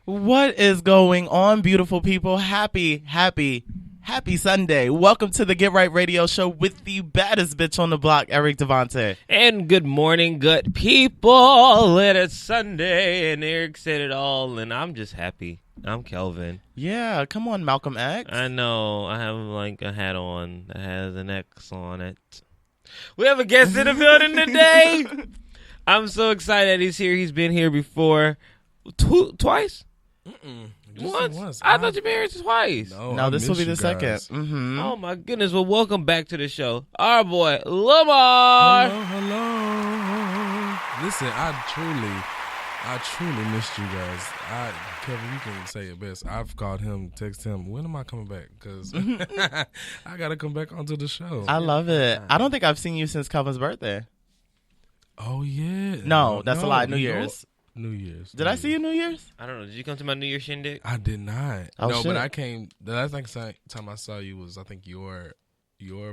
What is going on, beautiful people? Happy Sunday. Welcome to the Get Right Radio Show with the baddest bitch on the block, Eric Devante. And good morning, good people. It's Sunday, and Eric said it all, and I'm just happy. I'm Kelvin. Yeah, come on, Malcolm X. I know. I have like a hat on that has an X on it. We have a guest in the building today. I'm so excited he's here. He's been here before. Twice? Once? I thought you been here twice. No, this will be the second. Mm-hmm. Oh, my goodness. Well, welcome back to the show. Our boy, Lamar. Hello. Listen, I truly missed you guys. Kevin, you can say it best. I've called him, text him, when am I coming back? Because I got to come back onto the show. I love it. I don't think I've seen you since Kelvin's birthday. Oh, yeah. No, that's a lie. New Year's. New Year's. Did I see you New Year's? I don't know. Did you come to my New Year's shindig? I did not. Oh, no, shit. but I came. The last time I saw you was, I think, your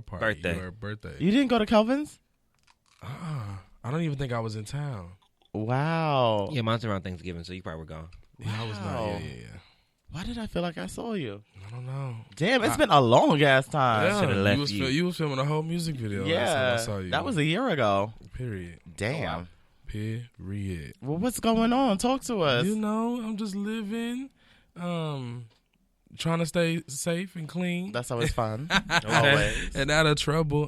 party. Birthday. Your birthday. You didn't go to Kelvin's? I don't even think I was in town. Wow. Yeah, mine's around Thanksgiving, so you probably were gone. Yeah, I was not. Wow. Yeah. Why did I feel like I saw you? I don't know. Damn, it's been a long ass time. should've left you was filming a whole music video. Yeah, last time I saw you. that was a year ago. Period. Damn. Period. Well, what's going on? Talk to us. You know, I'm just living, trying to stay safe and clean. That's always fun. Okay. Always. And out of trouble.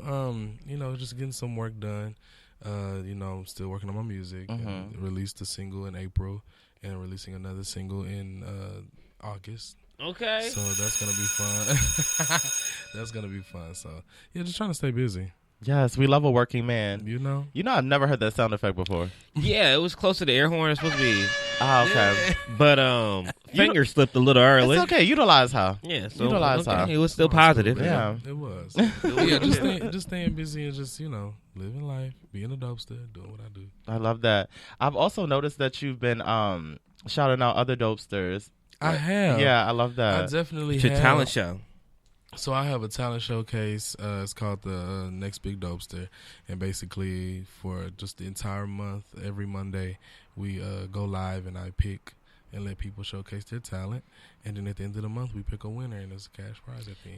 Just getting some work done. I'm still working on my music. And released a single in April and releasing another single in August. Okay. So that's gonna be fun. That's gonna be fun. So yeah, just trying to stay busy. Yes, we love a working man. You know? I've never heard that sound effect before. Yeah, it was close to the air horn. It's supposed to be. Ah, okay. But finger slipped a little early. It's okay. Utilize how. Yeah, so Utilize okay. how. It was still positive. Yeah. It was. Yeah, just staying busy and just, living life, being a dopester, doing what I do. I love that. I've also noticed that you've been shouting out other dopesters. I have. Yeah, I love that. I definitely It's your have. talent show. So I have a talent showcase. It's called the Next Big Dopester. And basically for just the entire month, every Monday, we go live and I pick and let people showcase their talent. And then at the end of the month, we pick a winner and there's a cash prize at the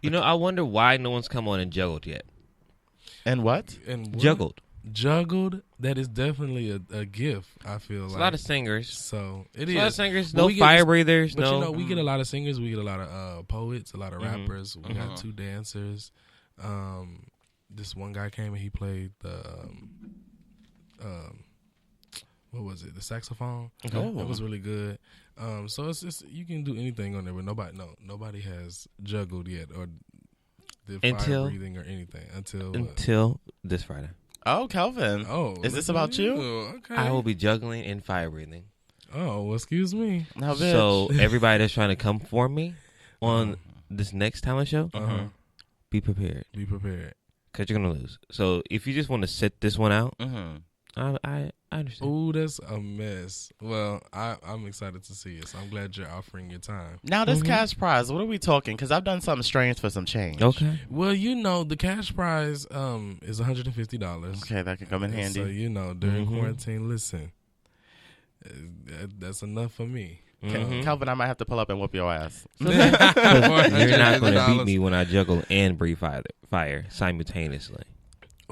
end. I wonder why no one's come on and juggled yet. And what? And Juggled. Juggled, that is definitely a gift, I feel There's like. a lot of singers. So it A is. lot of singers. But No we get fire this- breathers. But No. we get a lot of singers. We get a lot of poets, a lot of Mhm. rappers. We got 2 dancers. This one guy came and he played the what was it? The saxophone. Oh. That was really good. So it's you can do anything on there, but nobody has juggled yet or did fire breathing or anything Until this Friday. Oh, Kelvin. Oh, Is this about you? Okay. I will be juggling and fire breathing. Oh, well, excuse me. Now, bitch. So everybody that's trying to come for me on this next talent show, be prepared. Be prepared. Because you're going to lose. So if you just want to sit this one out, Mm-hmm. I understand. Oh, that's a mess. Well, I'm excited to see it. So I'm glad you're offering your time. Now, this cash prize, what are we talking? Because I've done something strange for some change. Okay. Well, the cash prize is $150. Okay, that can come in handy. So, during quarantine, listen, that's enough for me. Kelvin, I might have to pull up and whoop your ass. You're not going to beat me when I juggle and breathe fire simultaneously.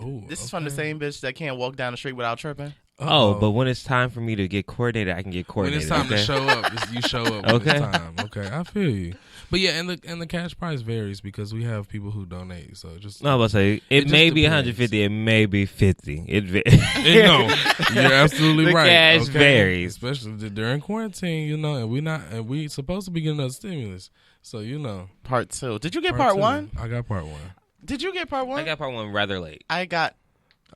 Ooh, This is from the same bitch that can't walk down the street without tripping. Oh, but when it's time for me to get coordinated, I can get when coordinated. it's time to show up, you show up when Okay. it's time. Okay, I feel you. But yeah, and the cash prize varies because we have people who donate. So just No, I was say it just may be depends. 150, it may be 50. No, you're absolutely The right. cash okay? varies. Especially during quarantine, and we supposed to be getting a stimulus. So Part 2. Did you get part 1? I got part 1. Did you get part 1? I got part 1 rather late. I got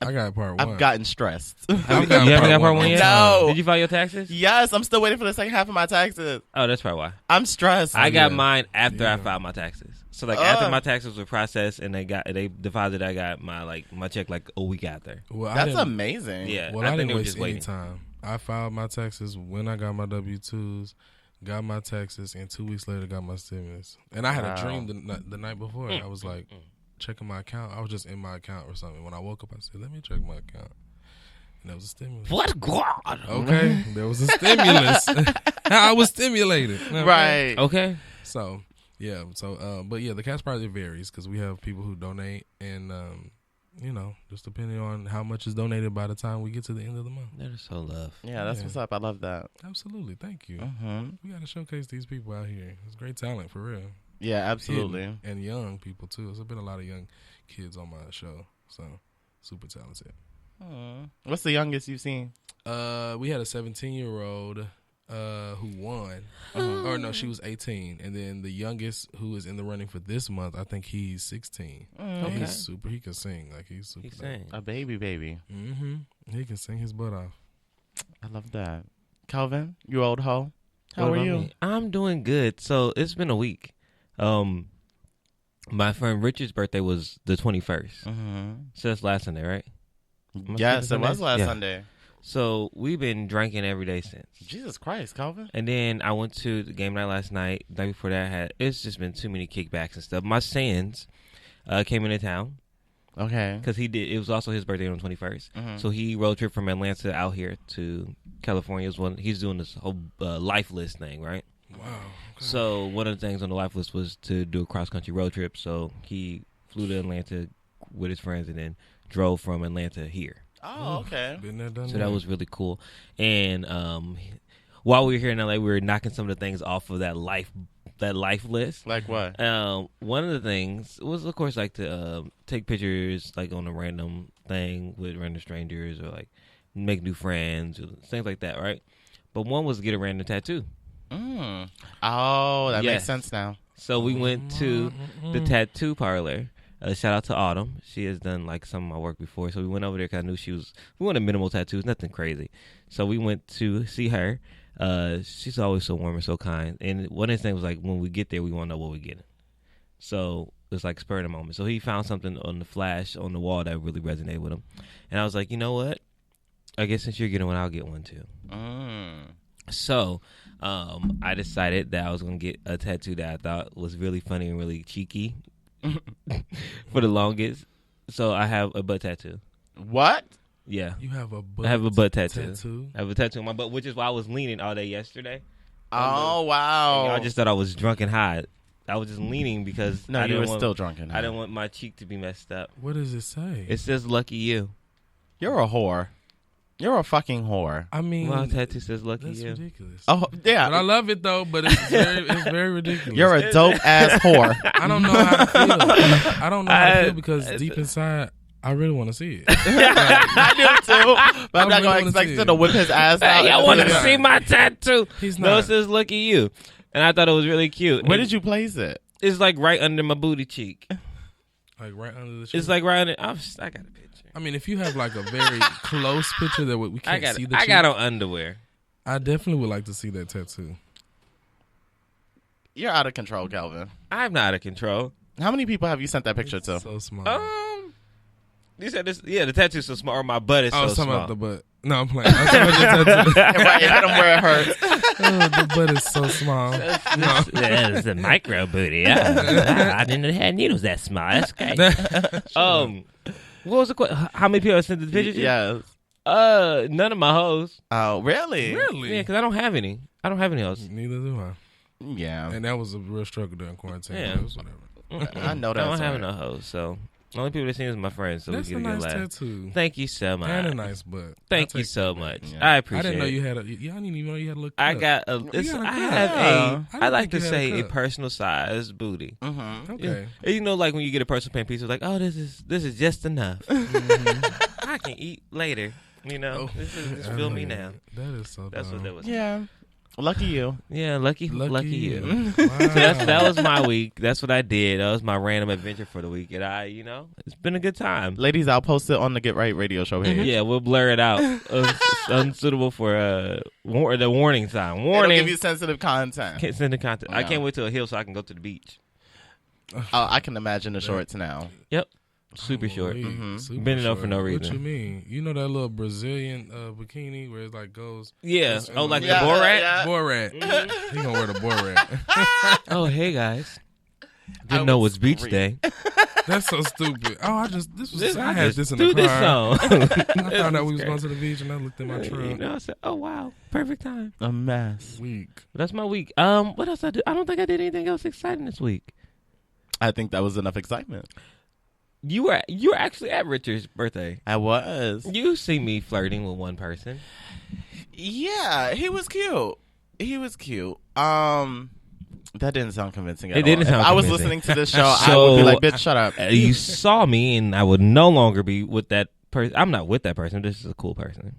part 1. I've gotten stressed. You haven't got part 1 yet? No. Did you file your taxes? Yes, I'm still waiting for the second half of my taxes. Oh, that's probably why. I'm stressed. I got yeah. mine after I Yeah. filed my taxes. So after my taxes were processed and they deposited, I got my check like a week after. Well, I That's didn't- amazing. Yeah, Well, I I think didn't they were waste just any waiting. time. I filed my taxes when I got my W-2s, got my taxes, and 2 weeks later got my stimulus. And I had a dream the night before. I was like checking my account. I was just in my account or something. When I woke up, I said, "Let me check my account." That was a stimulus. What God? Okay, there was a stimulus. I was stimulated. Okay? Right. Okay. So yeah. But yeah, the cash prize it varies because we have people who donate, and just depending on how much is donated by the time we get to the end of the month. That is so love. Yeah, that's Yeah. what's up. I love that. Absolutely, thank you. Mm-hmm. We got to showcase these people out here. It's great talent for real. Yeah, absolutely. Hidden. And young people too. There's been a lot of young kids on my show, so super talented. What's the youngest you've seen? We had a 17-year-old who won. Or no, she was 18, and then the youngest who is in the running for this month, I think he's 16. Okay. He's super. He can sing like he's super. He's saying. A baby. Mm-hmm. He can sing his butt off. I love that. Calvin, you old hoe. How What are about you? me? I'm doing good. So it's been a week. My friend Richard's birthday was the 21st. Mm-hmm. So that's last Sunday, right? Yes, it Sunday? was last Yeah. Sunday. So we've been drinking every day since. Jesus Christ, Calvin. And then I went to the game night last night. The night before that, it's just been too many kickbacks and stuff. My Sans came into town Okay. because it was also his birthday on the 21st. Mhm. So he road trip from Atlanta out here to California. He's doing this whole life list thing, right? Wow. Okay. So one of the things on the life list was to do a cross country road trip. So he flew to Atlanta with his friends and then drove from Atlanta here. Oh, okay. Been there, done So that was really cool. And while we were here in LA, we were knocking some of the things off of that life list. Like what? One of the things was, of course, like to take pictures like on a random thing with random strangers or like make new friends or things like that, right? But one was get a random tattoo. Oh, that makes Yes. sense now. So we went to the tattoo parlor. Shout out to Autumn. She has done like some of my work before. So we went over there because I knew we wanted minimal tattoos, nothing crazy. So we went to see her. She's always so warm and so kind. And one of his things was like, when we get there, we want to know what we're getting. So it was like spur of the moment. So he found something on the flash on the wall that really resonated with him. And I was like, you know what? I guess since you're getting one, I'll get one too. So I decided that I was going to get a tattoo that I thought was really funny and really cheeky for the longest. So I have a butt tattoo. What? Yeah. You have a butt I have a butt tattoo. tattoo? I have a tattoo on my butt, which is why I was leaning all day yesterday. Oh, wow. I just thought I was drunk and high. I was just leaning because No, I you didn't were want, still drunk. I didn't want my cheek to be messed up. What does it say? It says "Lucky You." You're a whore. You're a fucking whore. I mean, My tattoo says "Lucky that's You." ridiculous. Oh, yeah. But I love it though. But it's very ridiculous. You're a dope ass whore. I don't know how to feel. I don't know how to feel because deep inside, I really want to see it. I do too. But I'm not really going wanna to expect see him it. to whip his ass out. Hey, I and want put to it see on. my tattoo. He's No, not. it says "Lucky You," and I thought it was really cute. Where And did you place it? It's like right under my booty cheek. Like right under the. It's like right under. I got a picture. I mean, if you have like a very close picture that we I can't see the I cheek, got on underwear. I definitely would like to see that tattoo. You're out of control, Calvin. I'm not out of control. How many people have you sent that picture to? So small. You said this. Yeah, the tattoo's so small. Or my butt is I so was talking small. about the butt. No, I'm playing. I was talking about the tattoo. Right, hit him where it hurts. Oh, the butt is so small. No. Yeah, it's a micro booty. Yeah. I didn't have needles that small. That's great. What was the question? How many people have sent the pictures? Yes. None of my hoes. Oh, really? Really? Yeah, because I don't have any. I don't have any hoes. Neither do I. Yeah. And that was a real struggle during quarantine. Yeah. It was whatever. I know I that's don't have right. no hoes, so the only people that seen is my friends. So That's we a get a good nice laugh. tattoo. Thank you so much. And a nice butt. Thank I'll you take so that. much. Yeah. I I appreciate didn't know it. you had a. Yeah, I didn't even know you had a look. I up. got a. You It's, got a I cup. have Yeah. a. I I like to didn't think you say had a a cup. personal size booty. Mm-hmm. Okay. Yeah. You know, like when you get a personal pan pizza, like, oh, this is just enough. I can eat later. You know, this is just I feel know me that. now. That is so. That's what dumb. that was. Yeah. Lucky you. Yeah, lucky you. Wow. So that was my week. That's what I did. That was my random adventure for the week, and it's been a good time. Ladies, I'll post it on the Get Right radio show page. Yeah, we'll blur it out. Unsuitable for the warning sign. It'll Warning. give you sensitive content. Can't send the content. I Yeah. can't wait till a hill so I can go to the beach. I can imagine the shorts now. Yep. Super short. Super Bending over for no short. reason. What you mean? You know that little Brazilian bikini where it like goes. Yeah. It's- Oh, like Yeah, the Borat? yeah. Borat. He gonna wear the Borat. Oh, hey, guys. I Didn't know it would was beach scream. day. That's so stupid. Oh, I had this in do the this car. song. I found out we was going to the beach, and I looked at my truck. You know, I said, "Oh wow, perfect time." A mess. Week. That's my week. What else I do? I don't think I did anything else exciting this week. I think that was enough excitement. You were actually at Richard's birthday. I was. You see me flirting with one person. Yeah, he was cute. He was cute. That didn't sound convincing at all. It didn't sound If I was convincing. listening to this show, I would be like, bitch, shut up. You saw me, and I would no longer be with that person. I'm not with that person. This is a cool person.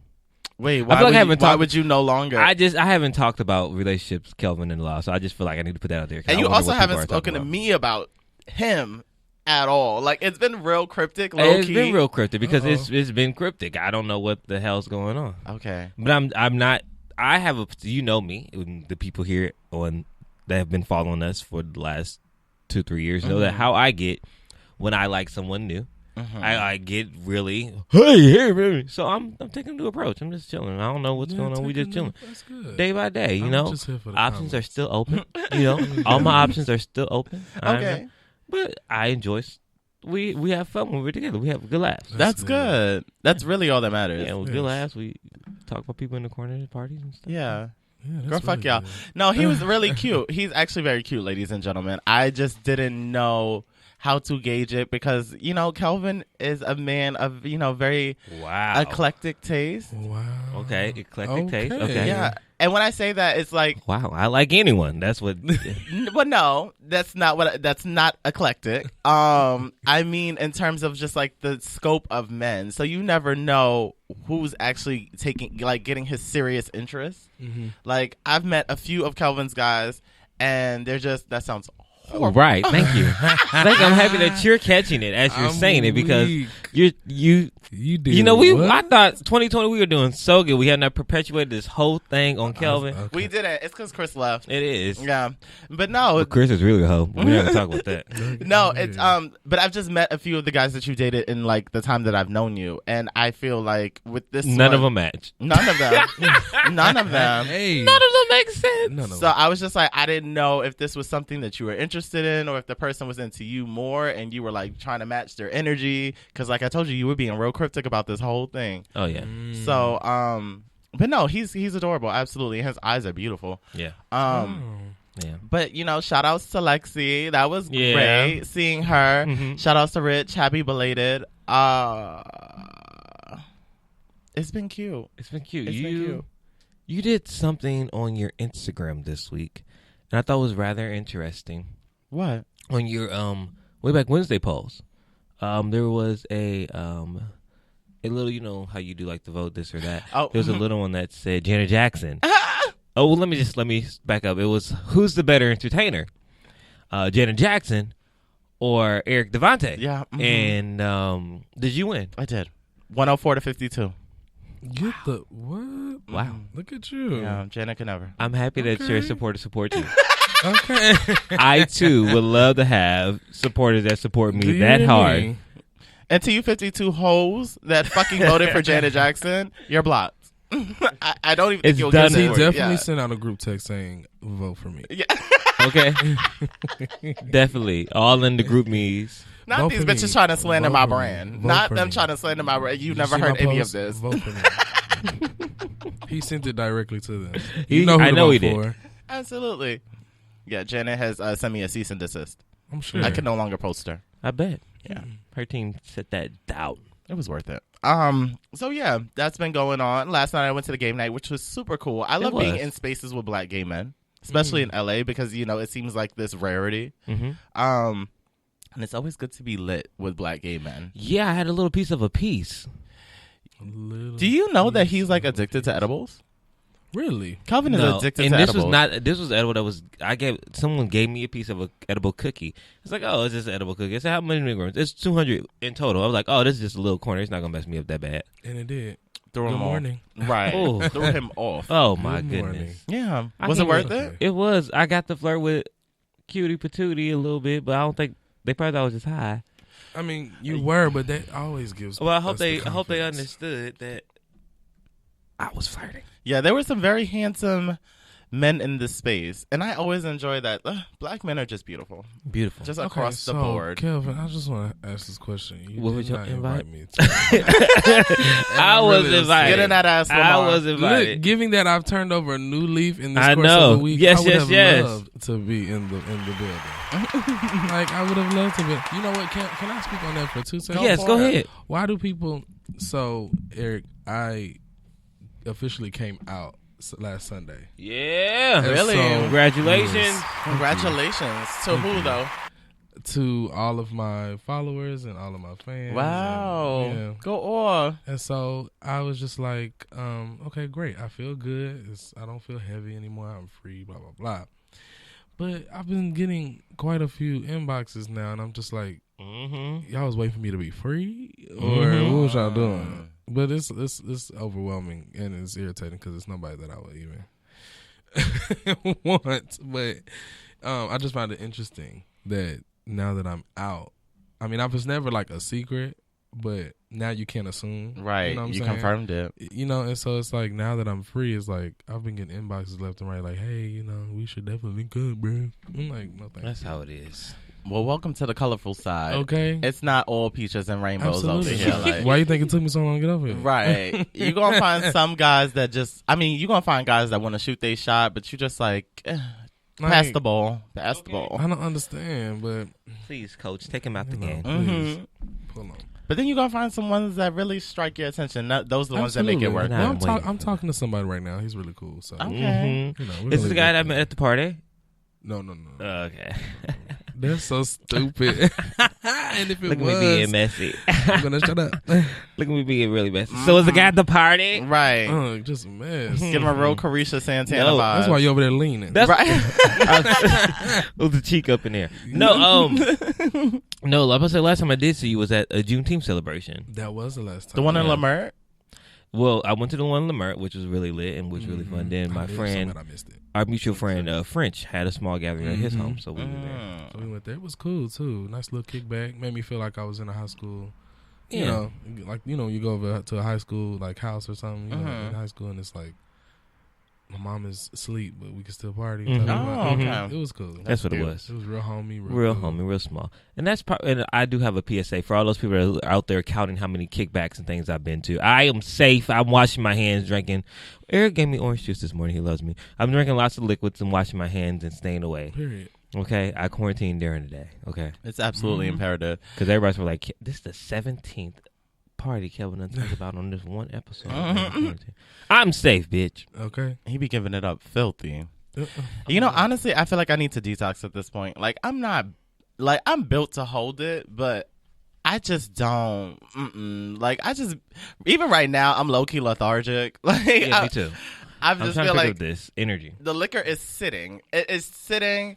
Wait, feel like I haven't why talked- would you no longer? I haven't talked about relationships, Kelvin and Law, so I just feel like I need to put that out there. 'cause and I you wonder also what people haven't are spoken to talking me about him at all. Like, it's been real cryptic, about. low It's key. been real cryptic because Uh-oh. it's been cryptic. I don't know what the hell's going on. Okay. But I'm not. I have a. You know me. And the people here on that have been following us for the last 2-3 years know that how I get when I like someone new. I get really hey baby. So I'm taking a new approach. I'm just chilling. I don't know what's going on. We just chilling That's good. day by day. You I'm know, just here for the options are comments. still open. You know, all my options are still open. Okay. But I enjoy. We have fun when we're together. We have good laughs. That's good. That's really all that matters. Yeah, with Yes. good laughs. We talk about people in the corner at parties and stuff. Yeah. Yeah, that's Girl, fuck really y'all. good. No, he was really cute. He's actually very cute, ladies and gentlemen. I just didn't know how to gauge it because, you know, Kelvin is a man of, you know, very Wow. eclectic taste. Wow. Okay, eclectic taste. Okay. Yeah. And when I say that, it's like, Wow, I like anyone. That's what. well, no, that's not eclectic. I mean, in terms of just like the scope of men. So you never know who's actually getting his serious interest. Mm-hmm. Like, I've met a few of Kelvin's guys, and they're just, that sounds Oh, right. Thank you. I'm happy that you're catching it as you're I'm saying it because weak. you did. you know what? I thought 2020 we were doing so good. We had not perpetuated this whole thing on Kelvin. Okay. We didn't. It's because Chris left. It is. Yeah, but no, Well, Chris is really a hoe. We're not gonna talk about that. no, it's But I've just met a few of the guys that you dated in like the time that I've known you, and I feel like with this, None of one- them match. none of them, none of them. Hey. None of them make sense. None of So I was just like, I didn't know if this was something that you were interested in, or if the person was into you more, and you were like trying to match their energy. Because like I told you, you were being real cryptic about this whole thing. Oh yeah. So but no, he's adorable, absolutely. His eyes are beautiful. Yeah. Yeah. But, you know, shout outs to Lexi. That was Yeah. great seeing her. Mhm. Shout outs to Rich. Happy belated. It's been cute. It's been cute. It's been cute. You did something on your Instagram this week, and I thought it was rather interesting. What? On your Way Back Wednesday polls, there was a little, you know how you do like to vote this or that. Oh. There was a little one that said Janet Jackson. Oh, well, let me back up. It was who's the better entertainer, Janet Jackson or Eric Devante? Yeah. mhm. And did you win? I did. 104 to 52. Get the what? Wow. Look at you. Yeah, Janet could never. I'm happy that your Okay. supporters support you. Okay. I too would love to have supporters that support me Do you that hear hard. me? And to you 52 hoes that fucking voted for Janet Jackson, you're blocked. I don't even think It's you'll done. get He support. definitely Yeah. sent out a group text saying, "Vote for me." Yeah. Okay, definitely. All in the group me's. Not Vote these for me. bitches trying to slander Vote my for me. brand. Vote Not for them me. trying to slander my brand. You Did never see heard my any of post? this. Vote for me. He sent it directly to them. He- You know who I to know vote he did. for. Absolutely. Yeah, Janet has sent me a cease and desist. I'm sure. I can no longer post her. I bet. Yeah. Her team set that doubt. It was worth it. So yeah, that's been going on. Last night I went to the game night, which was super cool. I love being was. in spaces with black gay men, especially in LA, because you know it seems like this rarity. Mm-hmm. And it's always good to be lit with black gay men. Yeah, I had a little piece of a piece. Do you know that he's like addicted to edibles? Really? Calvin is No, addicted and to this edibles. was not. This was edible. That was. Someone gave me a piece of a edible cookie. It's like, oh, it's just an edible cookie. I said, how many milligrams? It's 200 in total. I was like, oh, this is just a little corner. It's not gonna mess me up that bad. And it did. Threw Good him off. morning. Right. Oh. Threw him off. Oh my Good goodness. morning. Yeah. I Was it can't worth even- it? It was. I got to flirt with Cutie Patootie a little bit, but I don't think they probably thought I was just high. I mean, you were, but that always gives. Well, I hope us the they confidence. understood that I was flirting. Yeah, there were some very handsome men in this space, and I always enjoy that. Black men are just beautiful, Beautiful. just across the board. Kelvin, I just want to ask this question. You What did was your not invite? me. I was invited. Get in that ass, I Lamar. was invited. Look, given that I've turned over a new leaf in this I course know. of the week, Yes, I would yes, have yes. loved to be in the building. Like I would have loved to be. You know what? Can I speak on that for 2 seconds? Yes, go ahead. Why do people? So Eric, I officially came out last Sunday. Yeah. And Really? so- Congratulations. Yes. Congratulations to who though? To all of my followers and all of my fans. Wow, And, yeah. go on. And so I was just like, okay, great. I feel good. I don't feel heavy anymore. I'm free, blah, blah, blah. But I've been getting quite a few inboxes now, and I'm just like, y'all was waiting for me to be free? Or what was y'all doing? But it's overwhelming, and it's irritating because it's nobody that I would even want. But I just find it interesting that now that I'm out, I mean, I was never like a secret, but now you can't assume. Right, You know what I'm you saying? confirmed it. You know, and so it's like now that I'm free, it's like I've been getting inboxes left and right, like, hey, you know, we should definitely link up, bro. I'm like, no thanks. That's how it is. Well, welcome to the colorful side. Okay. It's not all peaches and rainbows Absolutely. over here. Like, Why you think it took me so long to get over here? right. You're going to find some guys that just, I mean, you're going to find guys that want to shoot their shot, but you just like, pass the ball. Pass the ball. I don't understand, but Please, coach, take him out the you know, game. please, Mhm. pull on. But then you're going to find some ones that really strike your attention. Those are the ones that make it work. Nah, Well, I'm I'm talking to somebody right now. He's really cool. So, Okay. Mhm. you know, we're This gonna is the leave guy it that I at met at the party. No. Okay. That's so stupid. And if it Look at was, me being messy. I'm gonna shut up. Look at me being really messy. So is the guy at the party? Right. Just a mess. Give him a real Carisha Santana No, vibe. That's why you over there leaning. That's Right. It was a cheek up in there. No, no. Like I said, last time I did see you was at a Juneteenth celebration. That was the last time. The one in Yeah. Lamert? Well, I went to the one in Lamert, which was really lit and was really fun. Then my I knew friend, somebody I missed it. our mutual friend French, had a small gathering at his home, so we were there. So we went there. It was cool too. Nice little kickback. Made me feel like I was in a high school. You Yeah. know, like you go over to a high school like house or something. You know, Mhm. in high school, and it's like my mom is asleep, but we can still party. Mhm. Oh, okay. It was cool. That's what it cute. was. It was real homey, Real cool. homie, real small. And that's and I do have a PSA for all those people that are out there counting how many kickbacks and things I've been to. I am safe. I'm washing my hands, drinking. Eric gave me orange juice this morning. He loves me. I'm drinking lots of liquids and washing my hands and staying away. Period. Okay, I quarantined during the day. Okay, It's absolutely imperative. because everybody's like, this is the 17th party Kelvin done talked about on this one episode. I'm safe, bitch. Okay. He be giving it up filthy. You know, honestly, I feel like I need to detox at this point. Like, I'm built to hold it, but I just don't. Like, even right now, I'm low key lethargic. Like, Yeah, me too. I I'm just trying feel to pick like up this energy. the liquor is sitting. It is sitting.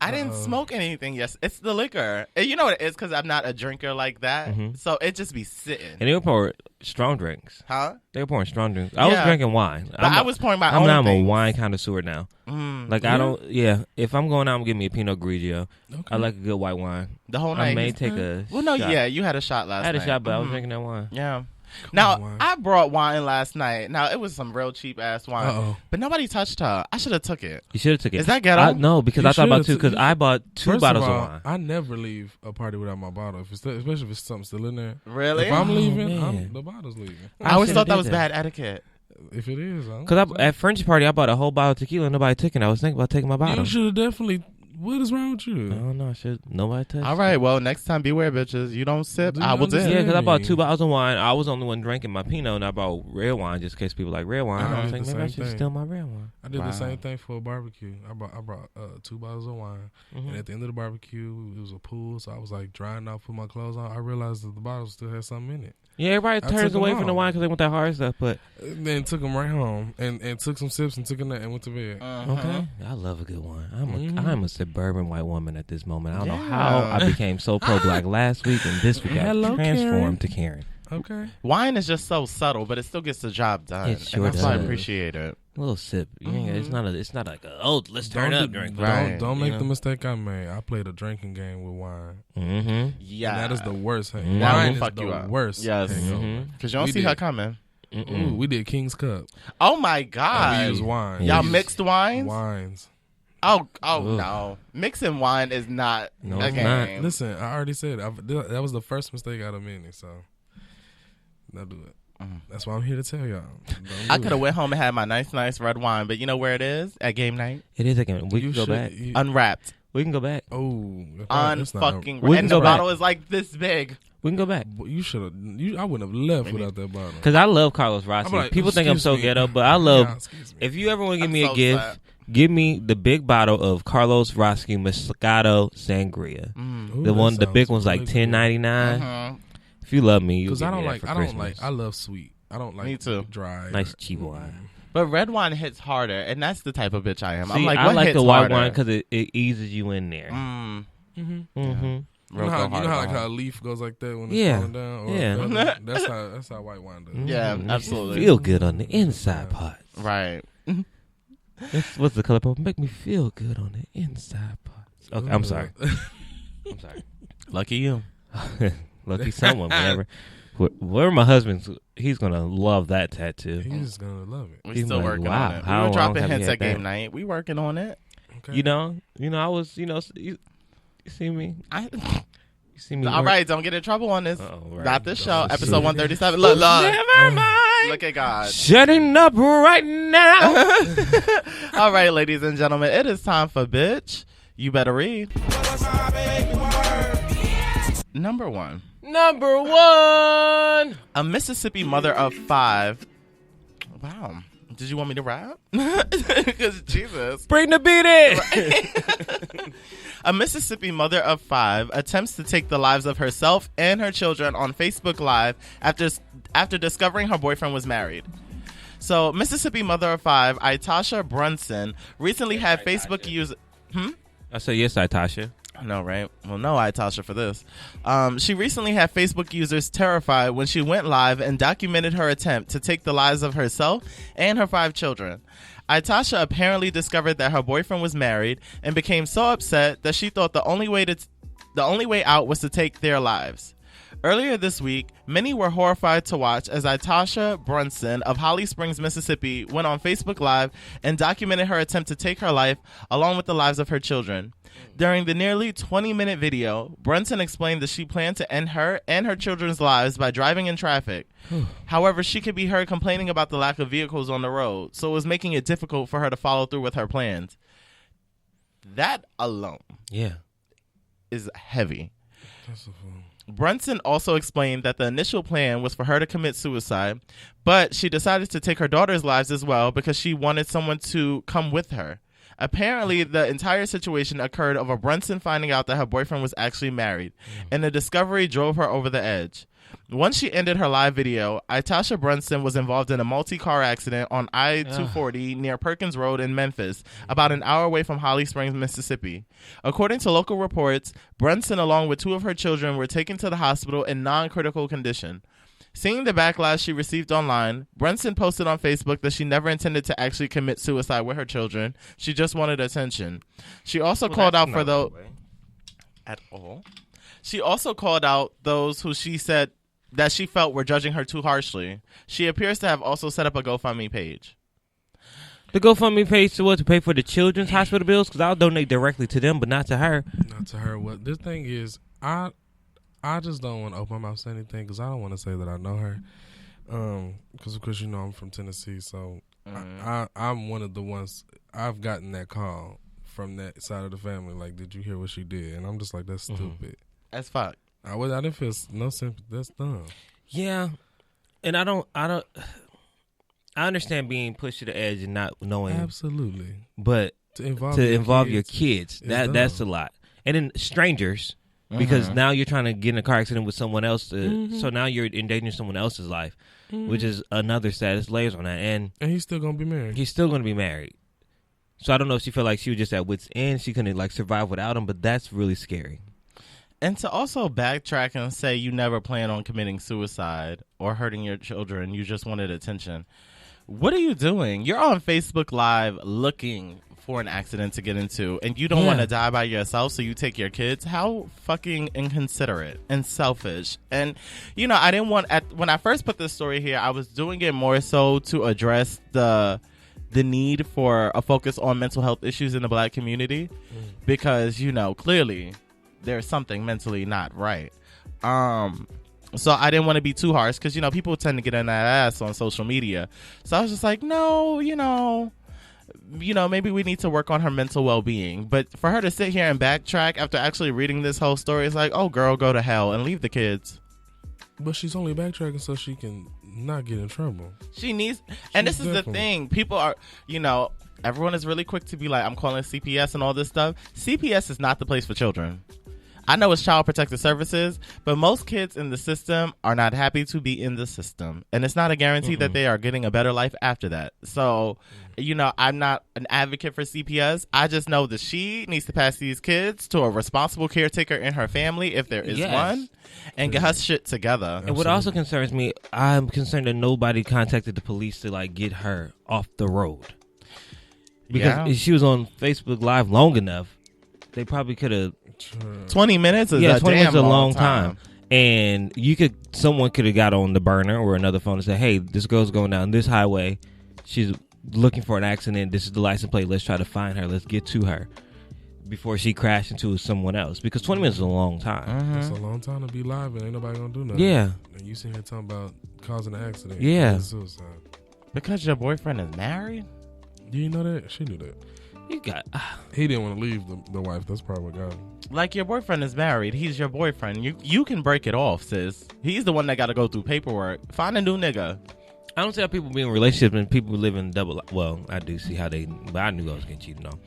I didn't smoke anything. Yes, it's the liquor. And you know what it is because I'm not a drinker like that. So it just be sitting. And they were pouring strong drinks. Huh? They were pouring strong drinks. I was Yeah. drinking wine. But I was pouring my I'm own now I'm a things. wine connoisseur now. Like I don't. Yeah, if I'm going out, I'm giving me a Pinot Grigio. Okay. I like a good white wine. The whole night. I may he's- take a. Well, no, shot. yeah, you had a shot last I night. had a shot, but I was drinking that wine. Yeah. Cool Now, wine. I brought wine last night. Now, it was some real cheap ass wine. Uh-oh. But nobody touched her. I should have took it. You should have took it. Is that ghetto? No, because You I thought about should've two. Because took- I bought two First bottles of all, of wine. I never leave a party without my bottle. Especially if it's something still in there. Really? If I'm leaving, man. the bottle's leaving. I always should've thought that did was that. bad etiquette. If it is, Because at French party, I bought a whole bottle of tequila and nobody took it. I was thinking about taking my bottle. you should have definitely. What is wrong with you? I don't know. Nobody touched All it. right, well, next time, beware, bitches. You don't sip, Do I you will dip. understand? Yeah, because I bought Hey. 2 bottles of wine. I was the only one drinking my Pinot, and I bought red wine just in case people like red wine. I I was did thinking the maybe I same should thing. steal my red wine. I did Wow. the same thing for a barbecue. I brought 2 bottles of wine, and at the end of the barbecue, it was a pool, so I was like drying off, put my clothes on. I realized that the bottle still had something in it. Yeah, everybody I turns took away them from the all. wine because they want that hard stuff. But And then took them right home and took some sips and took a nut and went to bed. okay, I love a good wine. I'm a suburban white woman at this moment. I don't know Yeah. how I became so pro black last week, and this week I Hello, transformed to Karen. Okay. Wine is just so subtle, but it still gets the job done. It sure and that's why I does. appreciate it. A little sip. You ain't- It's not like let's turn Don't up do- drink. Don't, Right. don't You make know? the mistake I made. I played a drinking game with wine. Mm-hmm. Yeah. And that is the worst. That will Wine is fuck the you up. worst. Yes. hangover. Mhm. Because you don't We see did. her coming. Ooh, we did King's Cup. Oh my We god! used wine. Y'all We used mixed wines? wines. Oh Ugh. no! Mixing wine is not No, a it's game. not. Listen, I already said that was the first mistake out of many. So don't do it. That's why I'm here to tell y'all. I could have went home and had my nice red wine, but you know where it is at game night? It is again. We can go back. Unwrapped, We can go back. Oh, that's not unfucking. We can And go the back. bottle is like this big. We can go back. You should have. I wouldn't have left without that bottle. Because I love Carlos Rossi. I'm like, People think I'm so excuse me. ghetto, but I love. Yeah, excuse me. If you ever want to give I'm me a so gift, sad. give me the big bottle of Carlos Rossi Moscato Sangria. Ooh, The that big sounds one's like really $10.99. Mhm. If you love me, you Because give I me don't that like. for I don't Christmas. like. I love sweet. I don't like. Me too. Dry. Nice cheap wine. But red wine hits harder, and that's the type of bitch I am. See, I'm like, I what like hits the white harder? wine because it eases you in there. Mm. Mm-hmm. Mm-hmm. You Real know how, go hard like wine. how a leaf goes like that when it's Yeah. falling down. Or Yeah. that's how white wine does. Yeah, Mhm. absolutely. Feel good on the inside part. Right. What's the color part? Make me feel good on the inside parts. Okay, I'm sorry. I'm sorry. Lucky you. Lucky someone, whatever. Where my husband's, he's gonna love that tattoo. He's gonna love it. We He's still like, working wow, on it. We how were long dropping have you hints had at game that? night. We working on it. Okay. You know, I was, you see me, you see me. All work. right, don't get in trouble on this. Uh-oh, right. Not this show. Don't. Episode 137. Look, look. Never mind. Look at God. Shutting up right now. All right, ladies and gentlemen, it is time for Bitch. You better read. Number 1. Number 1. A Mississippi mother of 5. Wow. Did you want me to rap? Because Jesus. Bring the beat in. A Mississippi mother of 5 attempts to take the lives of herself and her children on Facebook Live after discovering her boyfriend was married. So, Mississippi mother of 5, Itasha Brunson, recently had Facebook user. I said yes, Tasha. I know, right? Well, no, Itasha for this. She recently had Facebook users terrified when she went live and documented her attempt to take the lives of herself and her 5 children. Itasha apparently discovered that her boyfriend was married and became so upset that she thought the only way out was to take their lives. Earlier this week, many were horrified to watch as Itasha Brunson of Holly Springs, Mississippi, went on Facebook Live and documented her attempt to take her life along with the lives of her children. During the nearly 20-minute video, Brunson explained that she planned to end her and her children's lives by driving in traffic. However, she could be heard complaining about the lack of vehicles on the road, so it was making it difficult for her to follow through with her plans. That alone is heavy. That's a fool. Brunson also explained that the initial plan was for her to commit suicide, but she decided to take her daughter's lives as well because she wanted someone to come with her. Apparently, the entire situation occurred over Brunson finding out that her boyfriend was actually married, and the discovery drove her over the edge. Once she ended her live video, Itasha Brunson was involved in a multi-car accident on I-240 near Perkins Road in Memphis, about an hour away from Holly Springs, Mississippi. According to local reports, Brunson, along with 2 of her children, were taken to the hospital in non-critical condition. Seeing the backlash she received online, Brunson posted on Facebook that she never intended to actually commit suicide with her children. She just wanted attention. She also called out for those at all. She also called out those who she said that she felt were judging her too harshly. She appears to have also set up a GoFundMe page. The GoFundMe page to what? To pay for the children's hospital bills? Because I'll donate directly to them, but not to her. Not to her. What this thing is, I just don't want to open my mouth say anything because I don't want to say that I know her. Because of course I'm from Tennessee, so I'm one of the ones. I've gotten that call from that side of the family. Like, did you hear what she did? And I'm just like, that's stupid. As fuck. I didn't feel no sympathy. That's dumb. Yeah, and I understand being pushed to the edge and not knowing. Absolutely. But To involve your kids, is that's a dumb. lot. And then strangers, because now you're trying to get in a car accident with someone else, so now you're endangering someone else's life, which is another status layers on that. And he's still gonna be married. he's still going to be married. So I don't know if she felt like she was just at wit's end. She couldn't like survive without him, but that's really scary. And to also backtrack and say you never plan on committing suicide or hurting your children, you just wanted attention. What are you doing? You're on Facebook Live looking for an accident to get into, and you don't want to die by yourself, so you take your kids. How fucking inconsiderate and selfish. And I didn't want, when I first put this story here, I was doing it more so to address the need for a focus on mental health issues in the Black community, because clearly there's something mentally not right. So I didn't want to be too harsh, because people tend to get in that ass on social media. So I was just like, no, maybe we need to work on her mental well-being. But for her to sit here and backtrack after actually reading this whole story, it's like, oh, girl, go to hell and leave the kids. But she's only backtracking so she can not get in trouble. She needs, and this is the thing. People are, everyone is really quick to be like, I'm calling CPS and all this stuff. CPS is not the place for children. I know it's Child Protective Services, but most kids in the system are not happy to be in the system. And it's not a guarantee that they are getting a better life after that. So, I'm not an advocate for CPS. I just know that she needs to pass these kids to a responsible caretaker in her family, if there is one, and get her shit together. And what also concerns me, I'm concerned that nobody contacted the police to get her off the road. Because if she was on Facebook Live long enough, they probably could have. 20 minutes is a 20 minutes damn a long time. And someone could have got on the burner or another phone and said, hey, this girl's going down this highway. She's looking for an accident. This is the license plate. Let's try to find her. Let's get to her before she crashed into someone else. Because 20 minutes is a long time. It's a long time to be live and ain't nobody gonna do nothing. Yeah. And you sitting here talking about causing an accident. Yeah. Suicide. Because your boyfriend is married? Do you know that? She knew that. He didn't want to leave the wife. That's probably what got him. Like, your boyfriend is married. He's your boyfriend. You can break it off, sis. He's the one that got to go through paperwork. Find a new nigga. I don't see how people be in relationships and people live in double. Well, I do see how but I knew I was getting cheated on.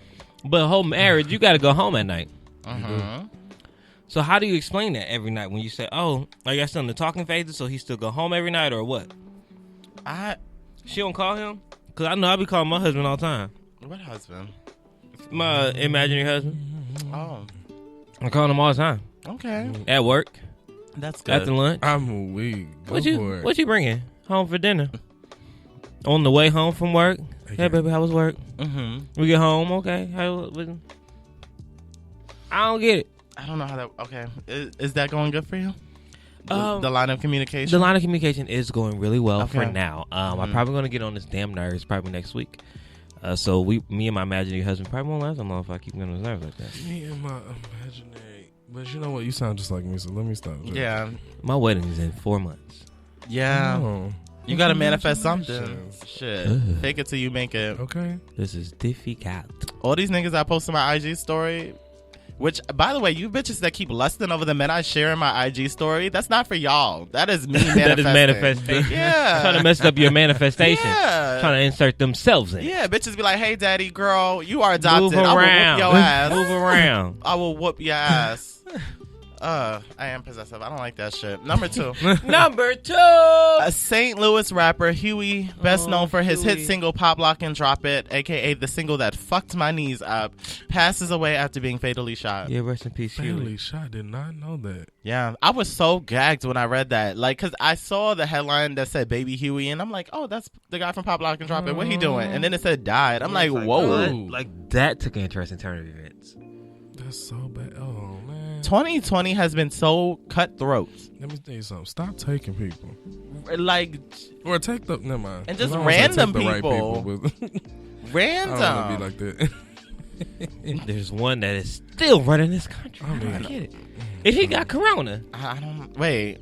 But whole marriage, you got to go home at night. So how do you explain that every night when you say, oh, are you still in the talking phases, so he still go home every night, or what? She don't call him? Because I know I be calling my husband all the time. What husband? My imaginary husband. Oh. I call him all the time. Okay. At work. That's good. After lunch. I'm weak. What you bringing home for dinner? On the way home from work? Hey, baby, how was work? We get home, okay. I don't get it. I don't know how that... Okay. Is that going good for you? The line of communication? The line of communication is going really well for now. I'm probably going to get on this damn nerves probably next week. So me and my imaginary husband probably won't last long if I keep getting on his nerves like that. Me and my imaginary... But you know what? You sound just like me, so let me stop. Yeah. My wedding is in 4 months. Yeah. Oh. You got to manifest something. Shit. Fake it till you make it. Okay. This is difficult. All these niggas I post on my IG story... Which, by the way, you bitches that keep lusting over the men I share in my IG story, that's not for y'all. That is me manifesting. That is manifesting. Yeah. Trying to mess up your manifestation. Yeah. Trying to insert themselves in. Yeah, bitches be like, hey, daddy, girl, you are adopted. Move I will around. whoop your ass. Move around. I will whoop your ass. I am possessive. I don't like that shit. Number 2. Number 2. A St. Louis rapper, Huey, best known for his hit single Pop Lock and Drop It, a.k.a. the single that fucked my knees up, passes away after being fatally shot. Yeah, rest in peace, Huey. Fatally shot? Did not know that. Yeah, I was so gagged when I read that. Like, because I saw the headline that said Baby Huey, and I'm like, oh, that's the guy from Pop Lock and Drop It. What he doing? And then it said died. I'm like, whoa. Like, that took an interesting turn of events. That's so bad. Oh, man. 2020 has been so cutthroat. Let me tell you something. Stop taking people. Like, or take the... Never mind. And just random people. Right people random. I don't want to be like that. There's one that is still running this country. I don't get it. If he got corona. I don't... Wait.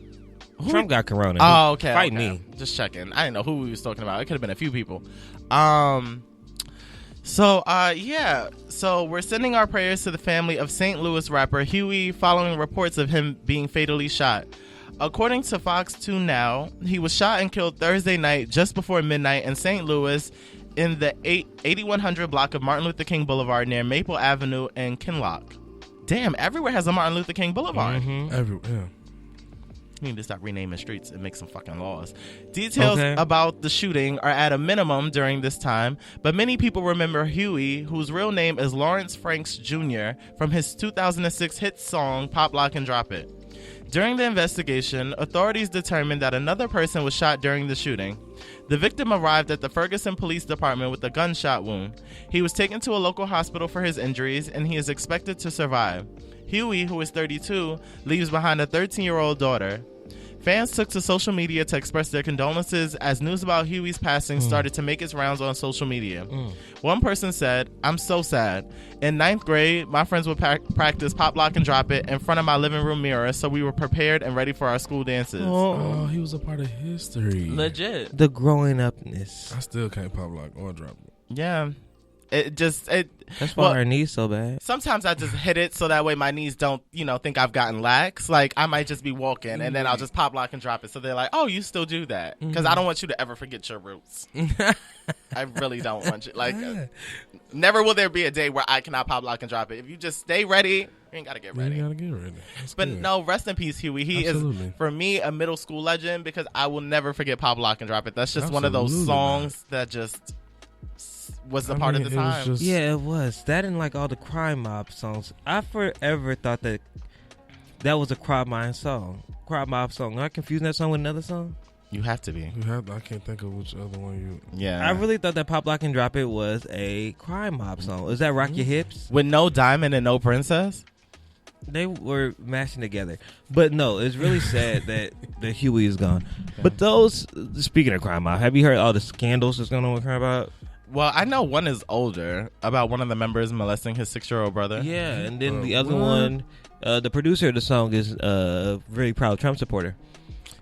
Trump got corona. Oh, okay. Fight me. Just checking. I didn't know who we was talking about. It could have been a few people. So we're sending our prayers to the family of St. Louis rapper Huey following reports of him being fatally shot. According to Fox 2 Now, he was shot and killed Thursday night just before midnight in St. Louis in the 8100 block of Martin Luther King Boulevard near Maple Avenue and Kinloch. Damn, everywhere has a Martin Luther King Boulevard. Everywhere, yeah. We need to stop renaming streets and make some fucking laws. Details about the shooting are at a minimum during this time, but many people remember Huey, whose real name is Lawrence Franks Jr., from his 2006 hit song Pop Lock and Drop It. During the investigation, authorities determined that another person was shot during the shooting. The victim arrived at the Ferguson Police Department with a gunshot wound. He was taken to a local hospital for his injuries, and he is expected to survive. Huey, who is 32, leaves behind a 13-year-old daughter. Fans took to social media to express their condolences as news about Huey's passing started to make its rounds on social media. One person said, "I'm so sad. In 9th grade, my friends would practice Pop, Lock, and Drop It in front of my living room mirror, so we were prepared and ready for our school dances." Oh, he was a part of history. Legit. The growing upness. I still can't pop lock or drop it. Yeah. That's why our knees so bad. Sometimes I just hit it so that way my knees don't, think I've gotten lax. Like, I might just be walking and then I'll just pop, lock, and drop it. So they're like, "Oh, you still do that?" Because I don't want you to ever forget your roots. I really don't want you. Like, never will there be a day where I cannot pop, lock, and drop it. If you just stay ready, you ain't got to get ready. You gotta get ready. That's But good. no, rest in peace, Huey. He Absolutely. is, for me, a middle school legend because I will never forget Pop, Lock, and Drop It. That's just one of those Absolutely songs that just was a part of the it was time. just- Yeah, it was. That and like all the Crime Mob songs. I forever thought that was a Crime Mob song. Crime Mob song. Am I confusing that song with another song? You have to be. I can't think of which other one you. Yeah. I really thought that Pop, Lock, and Drop It was a Crime Mob song. Is that Rock Your Hips? With no Diamond and no Princess? They were mashing together. But no, it's really sad that Huey is gone. But those, speaking of Crime Mob, have you heard all the scandals that's going on with Crime Mob? Well, I know one is older, about one of the members molesting his 6-year-old brother. Yeah, and then the other what? one, the producer of the song is a very proud Trump supporter.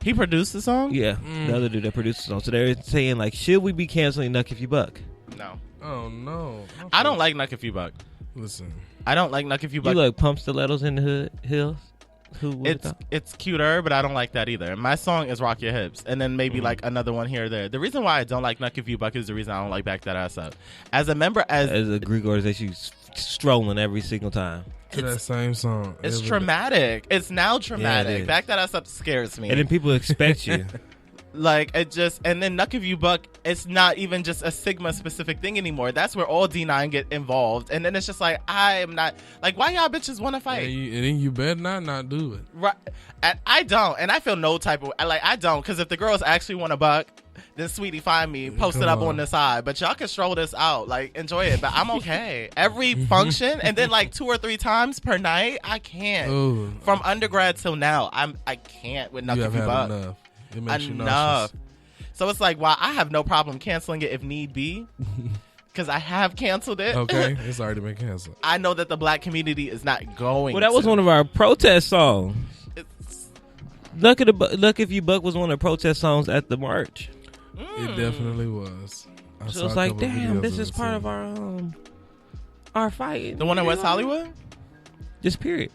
He produced the song? Yeah, the other dude that produced the song. So they're saying, like, should we be canceling Nuck If You Buck? No. Oh no! I don't like Nuck If You Buck. Listen, I don't like Nuck If You You Buck. like pump stilettos in the hills? Who would have thought? It's cuter, but I don't like that either. My song is Rock Your Hips, and then maybe like another one here or there. The reason why I don't like Nuck If You Buck is the reason I don't like Back That Ass Up. As a member, As a Greek organization, strolling every single time. to that same song. it's Every- traumatic. It's now traumatic. Yeah, it is. Back That Ass Up scares me. And then people expect you. Like, it just, and then Nuck If You Buck, it's not even just a Sigma specific thing anymore. That's where all D9 get involved. And then it's just like, I am not, like, why y'all bitches want to fight? And then you better not do it. Right. And I don't. And I feel no type of, I don't. Because if the girls actually want to buck, then Sweetie Find Me, post it Come up on. on the side. But y'all can stroll this out. Like, enjoy it. But I'm okay. Every function, and then like 2 or 3 times per night, I can't. Oh, From undergrad till now, I can't with Nuck you If have You had Buck. enough. It makes you Enough. nauseous. So it's like, while I have no problem canceling it if need be, because I have canceled it. Okay, it's already been canceled. I know that the black community is not going. Well, that was to. one of our protest songs. It's, Luck If You Buck was one of the protest songs at the march. It definitely was. I So saw it's a like, couple damn, videos this is it, part too. of our fight. the one in West Hollywood. Just period.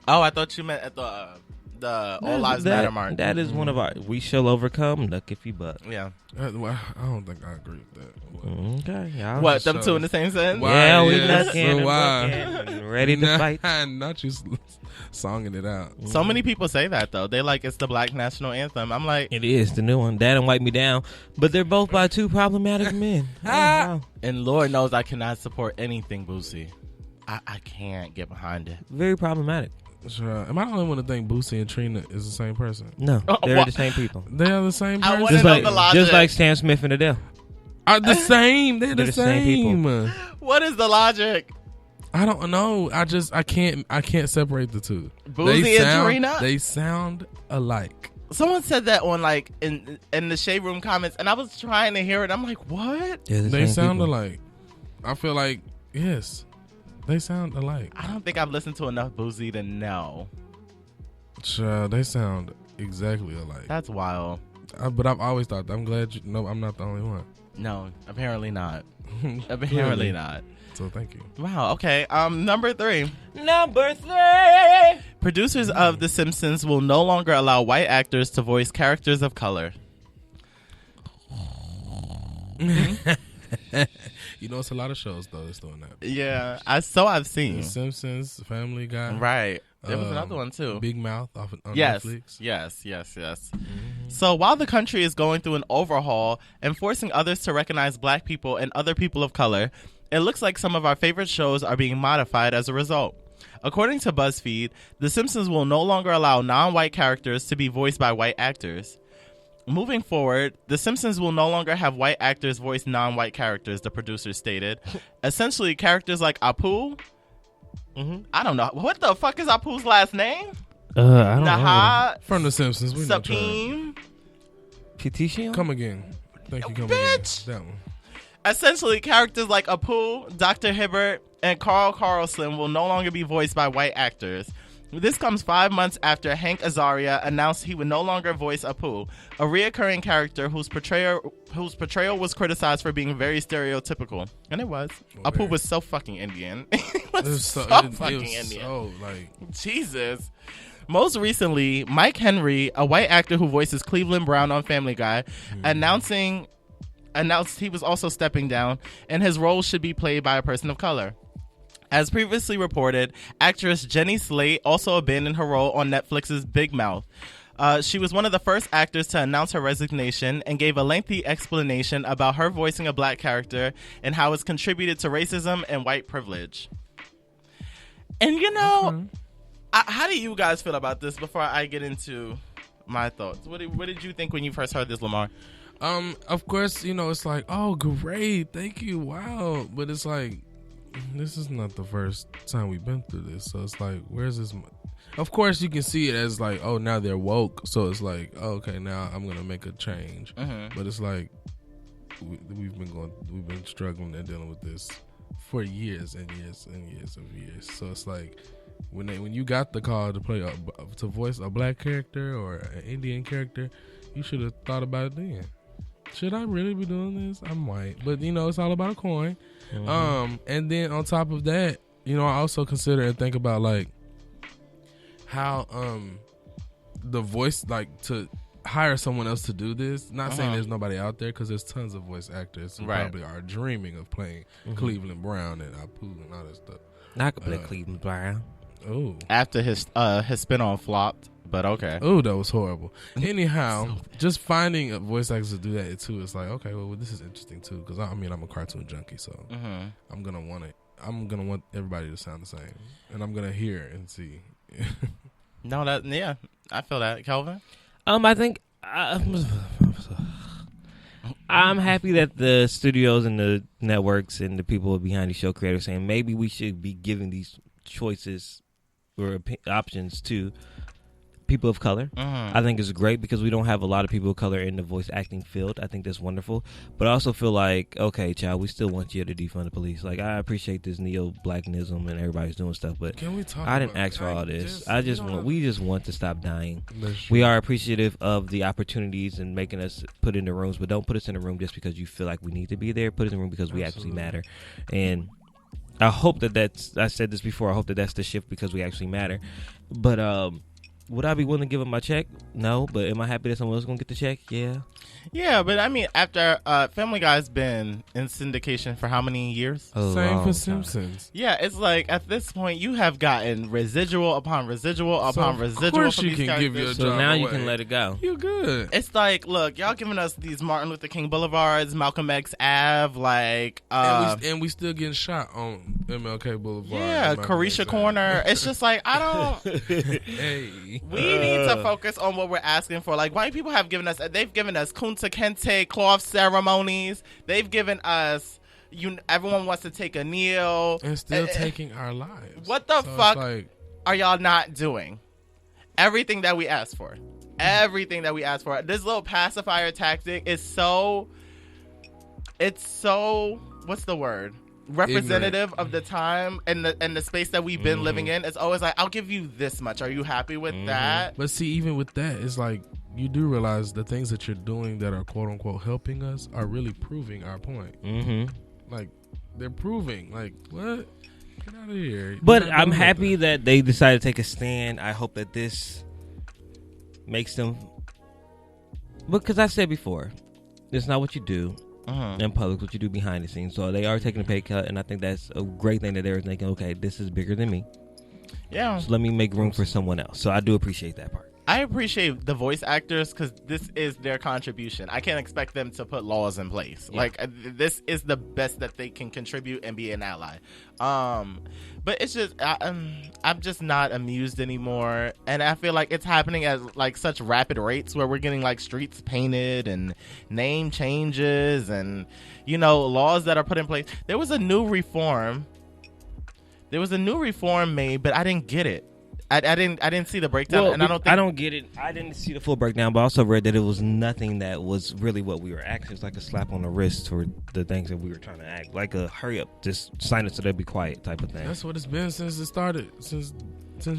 Oh, I thought you meant at the All Lives Matter march. That is one of our. We shall overcome. Luck If You Buck. Yeah. Well, I don't think I agree with that. Okay, y'all. What, them shows. two in the same sentence? Why? Yeah, we Yes, looking so and why? bucking and ready to fight. Not you songing it out. So many people say that though. They like it's the black national anthem. I'm like, It is the new one. Dad and Wipe Me Down, but they're both by 2 problematic men. Oh, wow. and Lord knows I cannot support anything Boosie. I can't get behind it. Very problematic. Sure. Am I the only one to think Boosie and Trina is the same person? No, Oh, they're what? the same people. They are the same I person. wanna Just know like, the logic. just like Sam Smith and Adele. Are the same. They're the same people. same. What is the logic? I don't know. I can't separate the two. Boosie and Trina? They sound alike. Someone said that on like in the Shade Room comments, and I was trying to hear it. I'm like, what? They're the They same sound people. alike. I feel like yes, they sound alike. I don't think I've listened to enough Boosie to know. Sure, they sound exactly alike. That's wild. But I've always thought that. I'm glad I'm not the only one. No, apparently not. Apparently Clearly. not. So thank you. Wow. Okay. Number 3. Number 3. Producers of The Simpsons will no longer allow white actors to voice characters of color. You know, it's a lot of shows though that's doing that. Yeah, I've The seen. Simpsons, Family Guy, Right. There was Um, another one too. Big Mouth on Yes, Netflix. yes. So while the country is going through an overhaul and forcing others to recognize black people and other people of color, it looks like some of our favorite shows are being modified as a result. According to BuzzFeed, The Simpsons will no longer allow non-white characters to be voiced by white actors. Moving forward, The Simpsons will no longer have white actors voice non-white characters, the producers stated. Essentially, characters like Apu. I don't know. What the fuck is Apu's last name? I don't know. Naha. From The Simpsons. We know Charlie. Sapim. Petition? Come again. Thank you. Come Bitch. again. That one. Essentially, characters like Apu, Dr. Hibbert, and Carl Carlson will no longer be voiced by white actors. This comes 5 months after Hank Azaria announced he would no longer voice Apu, a reoccurring character whose portrayal was criticized for being very stereotypical. And it was. Apu was so fucking Indian. He was so fucking Indian. So, like, Jesus. Most recently, Mike Henry, a white actor who voices Cleveland Brown on Family Guy, announced he was also stepping down, and his role should be played by a person of color. As previously reported, actress Jenny Slate also abandoned her role on Netflix's Big Mouth. She was one of the first actors to announce her resignation and gave a lengthy explanation about her voicing a black character and how it's contributed to racism and white privilege. And you know, how do you guys feel about this before I get into my thoughts? What did you think when you first heard this, Lamar? Of course, you know, it's like, oh, great, thank you, wow. But it's like, this is not the first time we've been through this. So it's like, where's this? Of course, you can see it as like, oh, now they're woke. So it's like, oh, okay, now I'm going to make a change. But it's like, we've been struggling and dealing with this for years and years and years of years. So it's like, when you got the call to to voice a black character or an Indian character, you should have thought about it then. Should I really be doing this? I'm white, but you know, it's all about a coin. And then on top of that, you know, I also consider and think about like how the voice, like, to hire someone else to do this. Not saying there's nobody out there, because there's tons of voice actors who probably are dreaming of playing Cleveland Brown and Apu and all that stuff. I could play Cleveland Brown. Oh, After his spin-off flopped, but okay. Oh, that was horrible. Anyhow, just finding a voice actor to do that too, it's like, okay, well, this is interesting too, because I mean, I'm a cartoon junkie, so I'm gonna want it. I'm gonna want everybody to sound the same, and I'm gonna hear and see. No, I feel that. Kelvin? I think I'm happy that the studios and the networks and the people behind the show creators saying maybe we should be giving these choices or options to people of color. I think it's great because we don't have a lot of people of color in the voice acting field. I think that's wonderful. But I also feel like, okay, child, we still want you to defund the police. Like, I appreciate this neo-blacknism and everybody's doing stuff, but Can we talk I didn't about, ask for all this. We just want to stop dying. That's We true. are appreciative of the opportunities and making us put in the rooms, but don't put us in a room just because you feel like we need to be there. Put us in a room because we actually matter. And I hope I said this before, I hope that's the shift because we actually matter. But would I be willing to give him my check? No. But am I happy that someone else is going to get the check? Yeah. Yeah, but I mean, after Family Guy's been in syndication for how many years? Same for Simpsons. Yeah, it's like at this point you have gotten residual upon residual upon residual. Of course from you these can give your characters. So job now you away. can let it go. You're good. It's like, look, y'all giving us these Martin Luther King Boulevards, Malcolm X Ave, like and we still getting shot on MLK Boulevard. yeah, and Malcolm Carisha X Corner. Ave. It's just like Hey. we need to focus on what we're asking for. Like, white people have given us, they've given us Kunta Kinte cloth ceremonies. They've given us, everyone wants to take a kneel. And still taking our lives. What the So fuck it's like, are y'all not doing? Everything that we asked for. Everything that we asked for. This little pacifier tactic is so, what's the word? Representative of the time and the space that we've been living in. It's always like, I'll give you this much. Are you happy with that? But see, even with that, it's like you do realize the things that you're doing that are quote unquote helping us are really proving our point. Like, they're proving, like, what? Get out of here. But You're not I'm doing happy nothing. that they decided to take a stand. I hope that this makes them, because I said before, it's not what you do in public, what you do behind the scenes. So they are taking a pay cut, and I think that's a great thing that they're thinking, okay, this is bigger than me. Yeah. So let me make room for someone else. So I do appreciate that part. I appreciate the voice actors because this is their contribution. I can't expect them to put laws in place. Yeah. Like this is the best that they can contribute and be an ally. But it's just I'm just not amused anymore, and I feel like it's happening at like such rapid rates where we're getting like streets painted and name changes and laws that are put in place. There was a new reform made, but I didn't get it. I didn't see the breakdown, and I don't get it. I didn't see the full breakdown, but I also read that it was nothing that was really what we were asking. It's like a slap on the wrist for the things that we were trying to act, like a hurry up, just sign it so they'll be quiet type of thing. That's what it's been since it started, since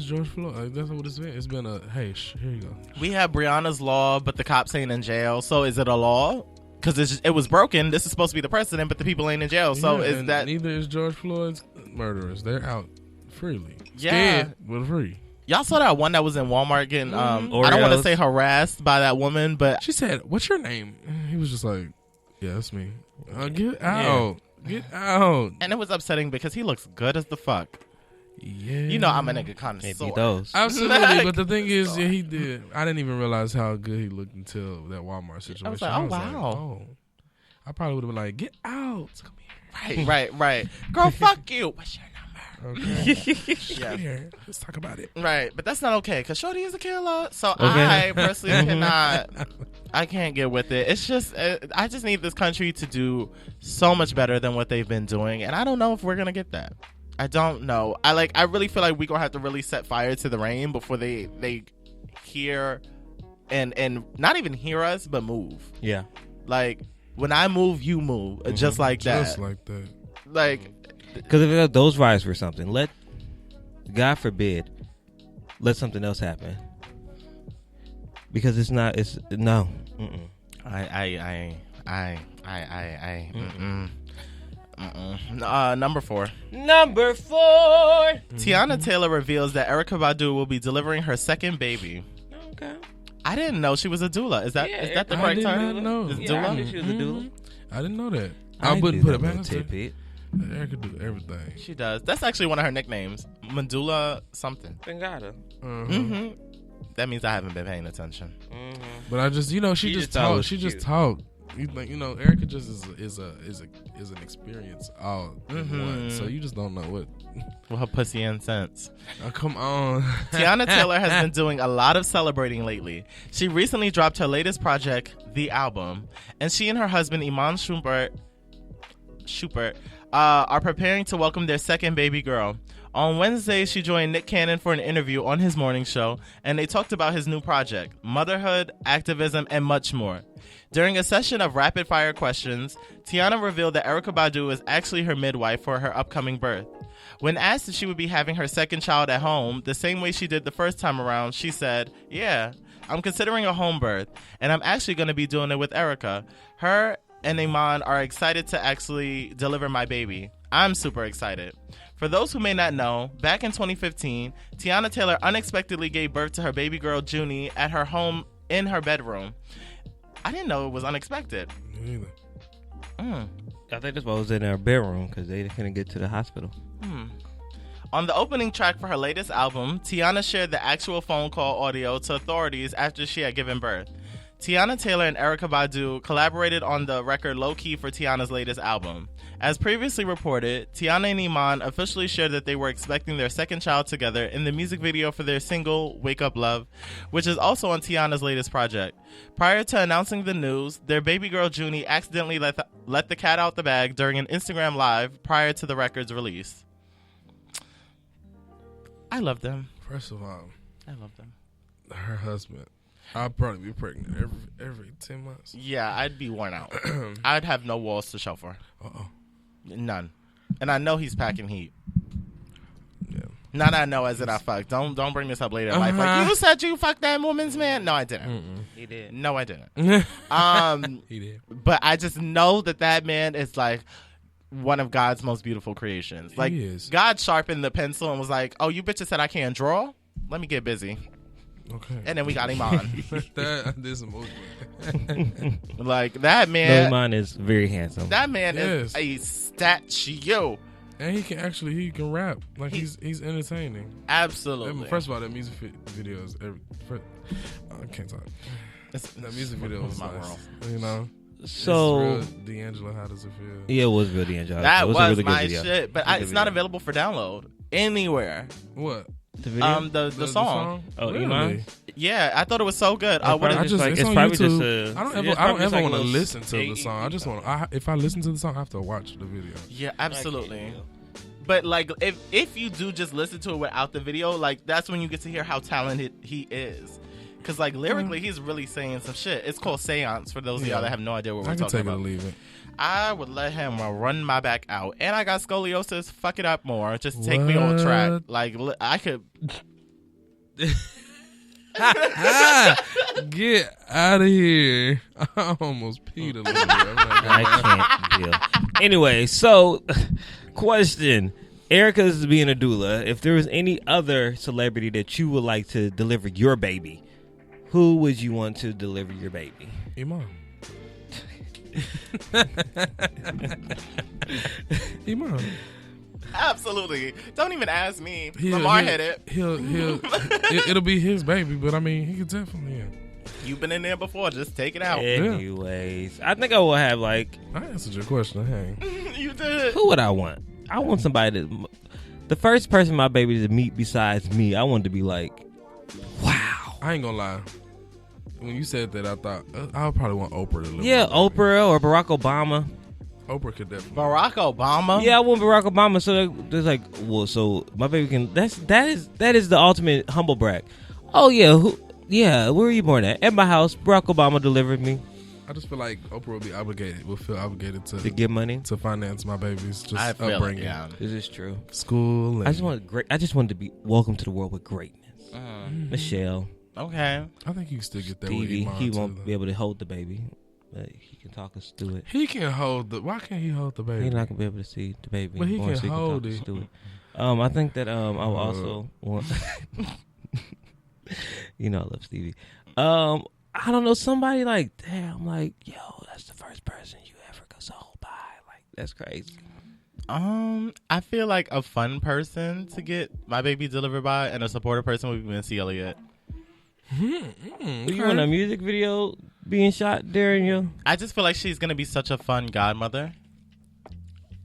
George Floyd. Like, that's what it's been. It's been a hey, here you go. We have Breonna's law, but the cops ain't in jail. So is it a law? Because it was broken. This is supposed to be the precedent, but the people ain't in jail. So Yeah, is and that neither is George Floyd's murderers? They're out freely, Yeah. scared but free. Y'all saw that one that was in Walmart getting I don't want to Oreos. say harassed by that woman, but She said, "What's your name?" And he was just like, "Yeah, that's me." Get out, get out. and it was upsetting because he looks good as the fuck. Yeah, I'm a nigga Maybe connoisseur. those. Absolutely, but the thing is, yeah, he did. I didn't even realize how good he looked until that Walmart situation. I was like, oh, wow. oh. I probably would have been like, "Get out, come here." Right. Girl, fuck you. What's your number? Okay, Yeah. come here. Let's talk about it. Right, but that's not okay because Shorty is a killer. So Okay. I personally cannot. I can't get with it. It's just I just need this country to do so much better than what they've been doing, and I don't know if we're gonna get that. I don't know. I really feel like we're gonna have to really set fire to the rain before they hear and not even hear us, but move. Yeah. Like when I move, you move, just like that. Just like that. Like Because if those vibes were something, God forbid, let something else happen. Because it's not. It's no. Mm-mm. Number 4. Number 4. Tiana Taylor reveals that Erykah Badu will be delivering her second baby. Okay. I didn't know she was a doula. Is that the I correct did term? not know. Is Yeah, I doula? knew she was a doula. I didn't know that. I I wouldn't do put it that little past her. tidbit. Erica do everything. She does. That's actually one of her nicknames, Medulla something. Bengata. Mm-hmm. That means I haven't been paying attention. Mm-hmm. But I just, she You just just thought it talked. was She just cute. talked. Erica just is an experience all in one. So you just don't know what. Well, her pussy and sense. Oh, come on. Tiana Taylor has been doing a lot of celebrating lately. She recently dropped her latest project, The Album, and she and her husband Iman Shumpert are preparing to welcome their second baby girl. On Wednesday, she joined Nick Cannon for an interview on his morning show, and they talked about his new project, motherhood, activism, and much more. During a session of rapid-fire questions, Tiana revealed that Erykah Badu is actually her midwife for her upcoming birth. When asked if she would be having her second child at home, the same way she did the first time around, she said, "Yeah, I'm considering a home birth, and I'm actually going to be doing it with Erykah. Her and Iman are excited to actually deliver my baby. I'm super excited." For those who may not know, back in 2015, Tiana Taylor unexpectedly gave birth to her baby girl, Junie, at her home in her bedroom. I didn't know it was unexpected. Me neither. I think that's why I was in her bedroom because they couldn't get to the hospital. On the opening track for her latest album, Tiana shared the actual phone call audio to authorities after she had given birth. Tiana Taylor and Erykah Badu collaborated on the record Low Key for Tiana's latest album. As previously reported, Tiana and Iman officially shared that they were expecting their second child together in the music video for their single Wake Up Love, which is also on Tiana's latest project. Prior to announcing the news, their baby girl Junie accidentally let the cat out the bag during an Instagram Live prior to the record's release. I love them. First of all, I love them. her husband. I'll probably be pregnant every 10 months. Yeah, I'd be worn out. I'd have no walls to show for. Uh-oh. None. And I know he's packing heat. Yeah. Not I know as in I fucked. Don't bring this up later in life. Like, you said you fucked that woman's man. No, I didn't. He did. No, I didn't. He did. But I just know that man is like one of God's most beautiful creations. Like, He is. God sharpened the pencil and was like, "Oh, you bitches said I can't draw? Let me get busy." Okay. And then we got him on. There's a movement. Like, that No, man. mine is very handsome. That man Yes. is a statue. And he can rap. Like he's entertaining. Absolutely. First of all, that music video is I can't talk. That music video was my nice. world. You know. So it's real D'Angelo, how does it feel? yeah, it was real D'Angelo. That it was a really good my video. shit, but it's not available for download anywhere. What? The video. The song. Oh, really? Iman? Yeah, I thought it was so good. It's would've- probably it's it's on probably YouTube. just a. I don't it's ever probably just like want to a little listen to the eight- song. I just want. If I listen to the song, I have to watch the video. Yeah, absolutely. But like, if you do just listen to it without the video, like that's when you get to hear how talented he is. Because like lyrically, he's really saying some shit. It's called Seance for those of y'all that have no idea what we're I can talking take it or about. leave it. I would let him run my back out, and I got scoliosis. Fuck it up more. Just take me on track. What? Like I could. Get out of here! I almost peed a little bit. I'm like, I can't deal. Anyway, so question. Erica's being a doula. If there was any other celebrity that you would like to deliver your baby, who would you want to deliver your baby? Iman. Iman. Absolutely. Don't even ask me. Lamar hit it. It'll be his baby, but I mean, he could definitely. Yeah. You've been in there before. Just take it out. Anyways, I think I will have like. I answered your question. Hey. You did. Who would I want? I want somebody that. The first person my baby to meet besides me, I want to be like, wow. I ain't gonna lie. When you said that, I thought I would probably want Oprah to live. Yeah, with my baby. Oprah or Barack Obama. Oprah could definitely. Barack Obama. Yeah, I want Barack Obama. So there's like, well, so my baby can. That is the ultimate humble brag. Oh yeah, where were you born at? At my house. Barack Obama delivered me. I just feel like Oprah will be obligated. Will feel obligated to give money to finance my baby's just I feel upbringing, it, yeah. This is true. school. And I just wanted to be welcome to the world with greatness. Michelle, Okay. I think you can still get that Stevie, with Iman he too, won't though. be able to hold the baby, but he can talk us through it. He can hold the. Why can't he hold the baby? He's not gonna be able to see the baby, But he or can so he hold talk us it. through it. I think that I will also want. You know, I love Stevie. I don't know, somebody like, damn, like, yo, that's the first person you ever go so by. Like, that's crazy. I feel like a fun person to get my baby delivered by and a supportive person would be Missy Elliott. You want a music video being shot during your? I just feel like she's gonna be such a fun godmother.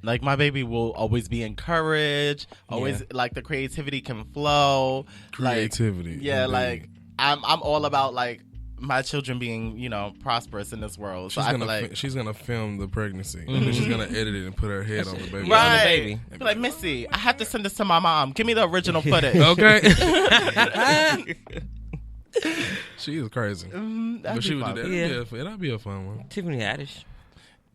Like my baby will always be encouraged. Always like the creativity can flow. Creativity. Like, yeah, indeed. like I'm all about like my children being, prosperous in this world. So I feel like she's gonna film the pregnancy and then she's gonna edit it and put her head on the baby. Right. on the right. baby. Be like, Missy, I have to send this to my mom. Give me the original footage. Okay. She is crazy, That'd but be she would fun. do that. Yeah. That'd be a fun one. Tiffany Haddish.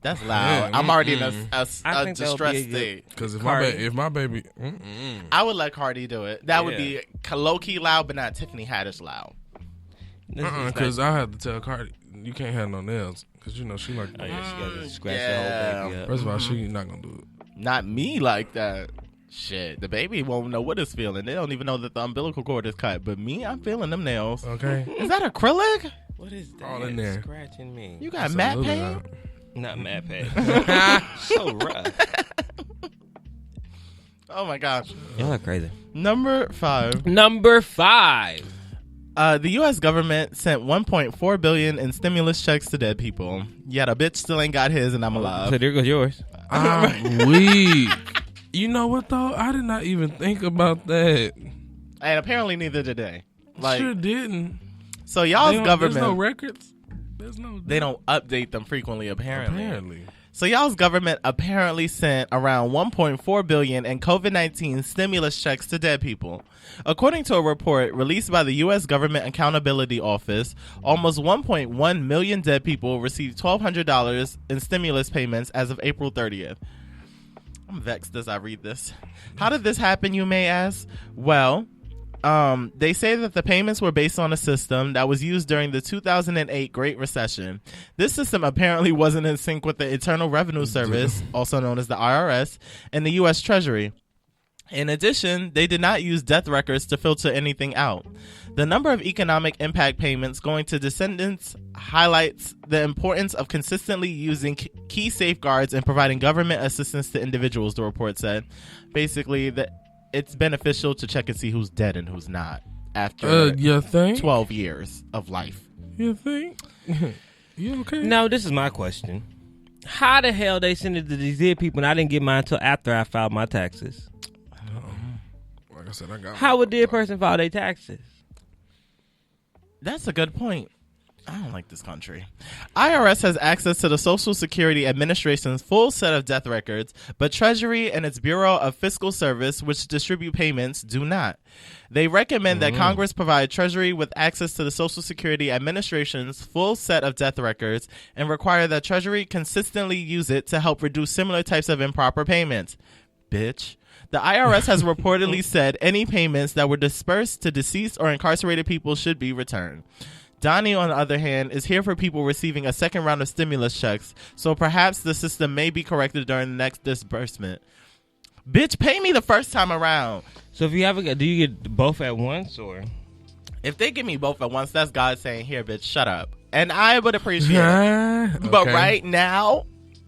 That's loud. Yeah, I'm already in I a think that would distressed be a good- state. Because Cardi. if my baby, I would let Cardi do it. That would Yeah. be low key loud, but not Tiffany Haddish loud. because I had to tell Cardi, you can't have no nails because she like. Oh yeah, she got to scratch yeah. the whole baby up. First of all, she not gonna do it. Not me like that. Shit, the baby won't know what it's feeling. They don't even know that the umbilical cord is cut. But me, I'm feeling them nails. Okay. Is that acrylic? What is that? All in there. Scratching me. You got Just a matte little bit pain? out. Not mad pay. So rough. Oh my gosh. Y'all are crazy. Number 5. Number 5. Mm-hmm. The U.S. government sent $1.4 billion in stimulus checks to dead people. Yet a bitch still ain't got his, and I'm alive. So there goes yours. I'm weak. You know what though? I did not even think about that. And apparently neither did they. Like, Sure didn't. so y'all's government, There's no records. There's no. they don't update them frequently. Apparently. Apparently. So y'all's government apparently sent around $1.4 billion in COVID-19 stimulus checks to dead people. According to a report released by the U.S. Government Accountability Office, almost 1.1 million dead people received $1,200 in stimulus payments as of April 30th. I'm vexed as I read this. How did this happen, you may ask? Well, they say that the payments were based on a system that was used during the 2008 Great Recession. This system apparently wasn't in sync with the Internal Revenue Service, also known as the IRS, and the U.S. Treasury. In addition, they did not use death records to filter anything out. The number of economic impact payments going to descendants highlights the importance of consistently using key safeguards and providing government assistance to individuals, the report said. Basically, it's beneficial to check and see who's dead and who's not after you think? 12 years of life. You think? You okay? Now, this is my question. How the hell they send it to these dead people and I didn't get mine until after I filed my taxes? Like I said, I got How would a dead person file their taxes? That's a good point. I don't like this country. IRS has access to the Social Security Administration's full set of death records, but Treasury and its Bureau of Fiscal Service, which distribute payments, do not. They recommend that Congress provide Treasury with access to the Social Security Administration's full set of death records and require that Treasury consistently use it to help reduce similar types of improper payments. Bitch. The IRS has reportedly said any payments that were dispersed to deceased or incarcerated people should be returned. Donnie, on the other hand, is here for people receiving a second round of stimulus checks, so perhaps the system may be corrected during the next disbursement. Bitch, pay me the first time around. So if you have do you get both at once or? If they give me both at once, that's God saying, here, bitch, shut up. And I would appreciate it. But right now,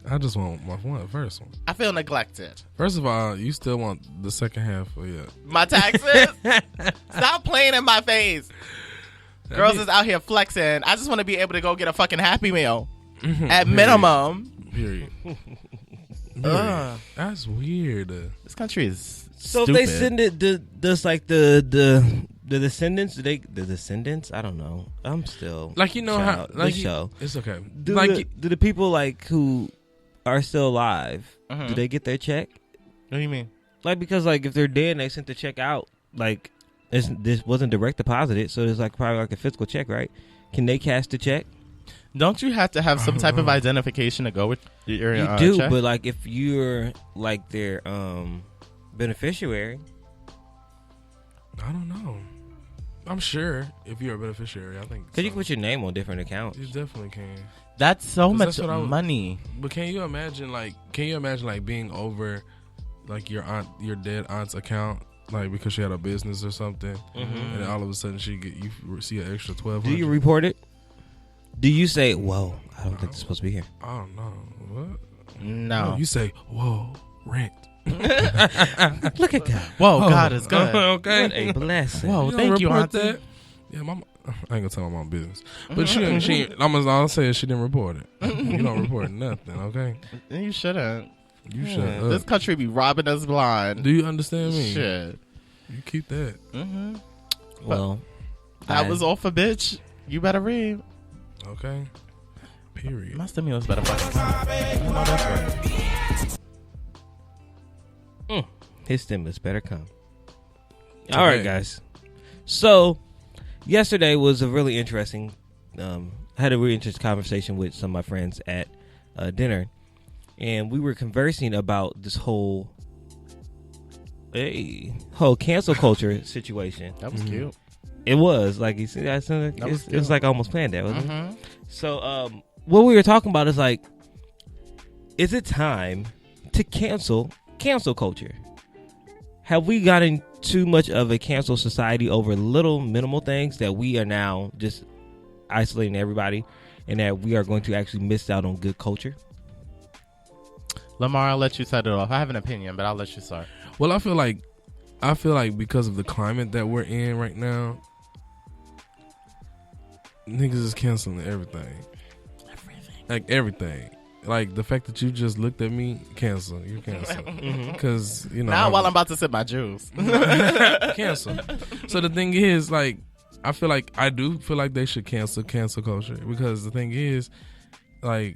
I just want my first one. I feel neglected. First of all, you still want the second half of my taxes? Stop playing in my face. Girls is out here flexing. I just want to be able to go get a fucking Happy Meal at minimum. Period. That's weird. This country is so stupid. if they send it, does like the descendants? The descendants? I don't know. I'm still like how like show. It's okay. Do like do the people like who are still alive? Do they get their check? What do you mean? Like because like if they're dead and they sent the check out, like this wasn't direct deposited, so it's like probably like a physical check, right? Can they cash the check? Don't you have to have some type of identification to go with your You do, check? but like if you're like their beneficiary, I don't know. I'm sure if you're a beneficiary, I think because you can put your name on different accounts. You definitely can. That's so much that's what money. But can you imagine being over like your dead aunt's account, like because she had a business or something, and then all of a sudden you see an extra $1,200? Do you report it? Do you say, "Whoa, I don't think it's supposed to be here"? I don't know. What? No. You say, "Whoa, rent." Look at God. Whoa, God is good. Okay. What a blessing. Whoa, thank you, report Auntie. that. Yeah, I ain't gonna tell my mom business, but she. I'll say she didn't report it. You don't report nothing, okay? You shouldn't. You should. This country be robbing us blind. Do you understand me? Shit. You keep that. Well, That was all for bitch. You better read. Okay. Period. My stimulus better fucking come. I know that's right. his stimulus better come. All right, guys. So, yesterday was a really interesting. I had a really interesting conversation with some of my friends at dinner, and we were conversing about this whole cancel culture situation. That was cute. It was like you see, it was like almost planned that, wasn't it? So, what we were talking about is like, is it time to cancel culture? Have we gotten too much of a cancel society over little minimal things that we are now just isolating everybody, and that we are going to actually miss out on good culture? Lamar, I'll let you set it off. I have an opinion, but I'll let you start. Well, I feel like because of the climate that we're in right now, niggas is canceling everything. Like everything. Like the fact that you just looked at me, cancel. You cancel. Because, Now while I'm about to sip my juice. Cancel. So the thing is, like, I do feel like they should cancel culture. Because the thing is, like,